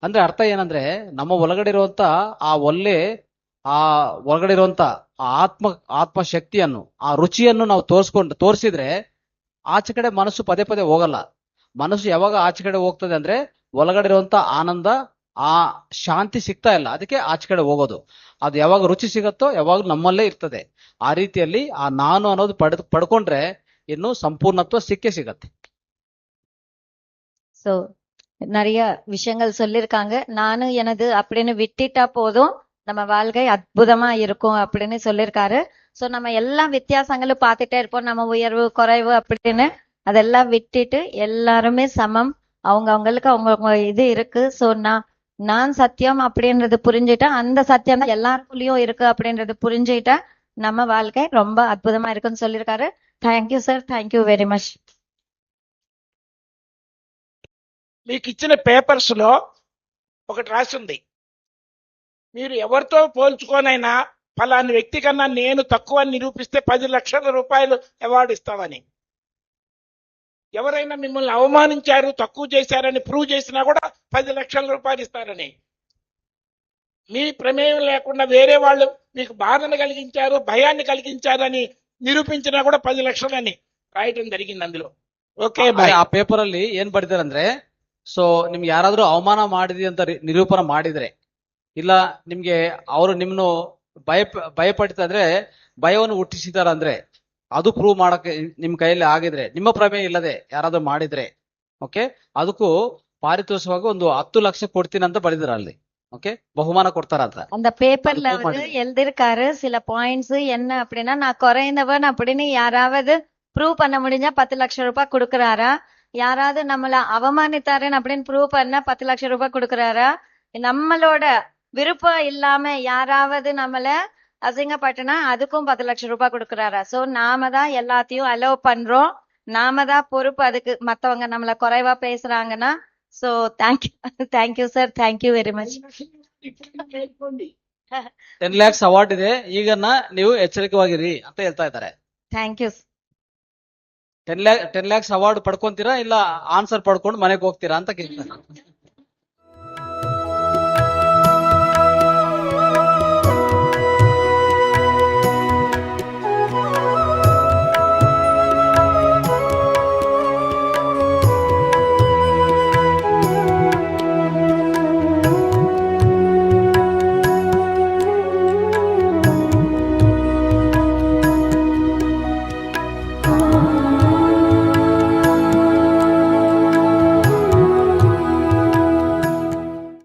ಅಂದ್ರೆ ಅರ್ಥ ಏನಂದ್ರೆ ನಮ್ಮ ಒಳಗಡೆ ಇರುವಂತ ಆ ಒಳಗಡೆ ಇರುವಂತ ಆತ್ಮ ಶಕ್ತಿಯನ್ನು, ಆ ರುಚಿಯನ್ನು ನಾವು ತೋರಿಸಿದ್ರೆ ಆಚೆ ಕಡೆ ಮನಸ್ಸು ಪದೇ ಪದೇ ಹೋಗಲ್ಲ. ಮನಸ್ಸು ಯಾವಾಗ ಆಚೆ ಕಡೆ ಹೋಗ್ತದೆ ಅಂದ್ರೆ ಒಳಗಡೆ ಇರುವಂತ ಆನಂದ, ಆ ಶಾಂತಿ ಸಿಗ್ತಾ ಇಲ್ಲ, ಅದಕ್ಕೆ ಆಚೆ ಕಡೆ ಹೋಗೋದು. ಅದು ಯಾವಾಗ ರುಚಿ ಸಿಗತ್ತೋ ಯಾವಾಗ ನಮ್ಮಲ್ಲೇ ಇರ್ತದೆ. ಆ ರೀತಿಯಲ್ಲಿ ಆ ನಾನು ಅನ್ನೋದು ಪಡ್ಕೊಂಡ್ರೆ ಇನ್ನು ಸಂಪೂರ್ಣತ್ವ ಸಿಗತ್ತೆ. சோ நிறைய விஷயங்கள் சொல்லிருக்காங்க. நானும் எனது அப்படின்னு விட்டுட்டா போதும் நம்ம வாழ்க்கை அற்புதமா இருக்கும் அப்படின்னு சொல்லிருக்காரு. சோ நம்ம எல்லா வித்தியாசங்களும் பார்த்துட்டே இருப்போம், நம்ம உயர்வு குறைவு அப்படின்னு. அதெல்லாம் விட்டுட்டு எல்லாருமே சமம், அவங்களுக்கு அவங்க இது இருக்கு. சோ நான் சத்தியம் அப்படின்றது புரிஞ்சுட்டா, அந்த சத்தியம் தான் எல்லாருக்குள்ளயும் இருக்கு அப்படின்றது புரிஞ்சுட்டா நம்ம வாழ்க்கை ரொம்ப அற்புதமா இருக்குன்னு சொல்லியிருக்காரு. Thank you sir, thank you very much. మీకు ఇచ్చిన పేపర్స్ లో ఒకటి రాసి ఉంది, మీరు ఎవరితో పోల్చుకోనైనా ఫలాని వ్యక్తి కన్నా నేను తక్కువ నిరూపిస్తే 10 లక్షల రూపాయలు అవార్డు ఇస్తామని. ఎవరైనా మిమ్మల్ని అవమానించారు, తక్కువ చేశారని ప్రూవ్ చేసినా కూడా 10 లక్షల రూపాయలు ఇస్తారని. మీ ప్రమేయం లేకుండా వేరే వాళ్ళు మీకు బాధను కలిగించారు, భయాన్ని కలిగించారని నిరూపించినా కూడా 10 లక్షలని రాయటం జరిగింది అందులో. Okay bye. ಆ ಪೇಪರ್ ಅಲ್ಲಿ ಏನ್ ಬರೆದಿರಂದ್ರೆ, ಸೊ ನಿಮ್ಗೆ ಯಾರಾದ್ರೂ ಅವಮಾನ ಮಾಡಿದ್ರಿ ಅಂತ ನಿರೂಪಣೆ ಮಾಡಿದ್ರೆ, ಇಲ್ಲ ನಿಮ್ಗೆ ಅವರು ನಿಮ್ನು ಭಯಪಡ್ತಾ ಇದ್ರೆ, ಭಯವನ್ನು ಹುಟ್ಟಿಸಿದಾರ ಅಂದ್ರೆ, ಅದು ಪ್ರೂವ್ ಮಾಡಕ್ಕೆ ನಿಮ್ ಕೈಯಲ್ಲಿ ಆಗಿದ್ರೆ, ನಿಮ್ಮ ಪ್ರಮೇಯ ಇಲ್ಲದೆ ಯಾರಾದ್ರೂ ಮಾಡಿದ್ರೆ, ಓಕೆ, ಅದಕ್ಕೂ ಪಾರಿತೋಷವಾಗಿ ಒಂದು 10 ಲಕ್ಷ ಕೊಡ್ತೀನಿ ಅಂತ ಬರೆದಿರ ಅಲ್ಲಿ. ஓகே, பகுமானம் கொடுத்தாராத்ல. அந்த பேப்பர்ல வந்து எழுதிருக்காரு சில பாயிண்ட்ஸ். என்ன அப்படின்னா, நான் குறைந்தவன் அப்படின்னு யாராவது ப்ரூவ் பண்ண முடிஞ்சா 10 லட்சம் ரூபாய் கொடுக்கறாரா, யாராவது நம்மள அவமானித்தாருன்னு அப்படின்னு ப்ரூவ் பண்ணா 10 லட்சம் ரூபாய் கொடுக்கறாரா, நம்மளோட விருப்பம் இல்லாம யாராவது நம்மள அசிங்கப்பட்டனா அதுக்கும் 10 லட்சம் ரூபாய் கொடுக்கறாரா. சோ நாம தான் எல்லாத்தையும் அலோவ் பண்றோம், நாம தான் பொறுப்பு. அதுக்கு மத்தவங்க நம்மள குறைவா பேசுறாங்கன்னா. So thank you sir, thank you very much. 10 lakhs award ಇದೆ, ಈಗನ್ನ ನೀವು ಎಚ್ಚರಿಕೆವಾಗಿರಿ ಅಂತ ಹೇಳ್ತಾ ಇದ್ದಾರೆ. Thank you. 10 lakhs ಅವಾರ್ಡ್ ಪಡ್ಕೊಂತೀರಾ ಇಲ್ಲ ಆನ್ಸರ್ ಪಡ್ಕೊಂಡು ಮನೆಗೆ ಹೋಗ್ತೀರಾ ಅಂತ ಕೇಳ್ತಾರೆ.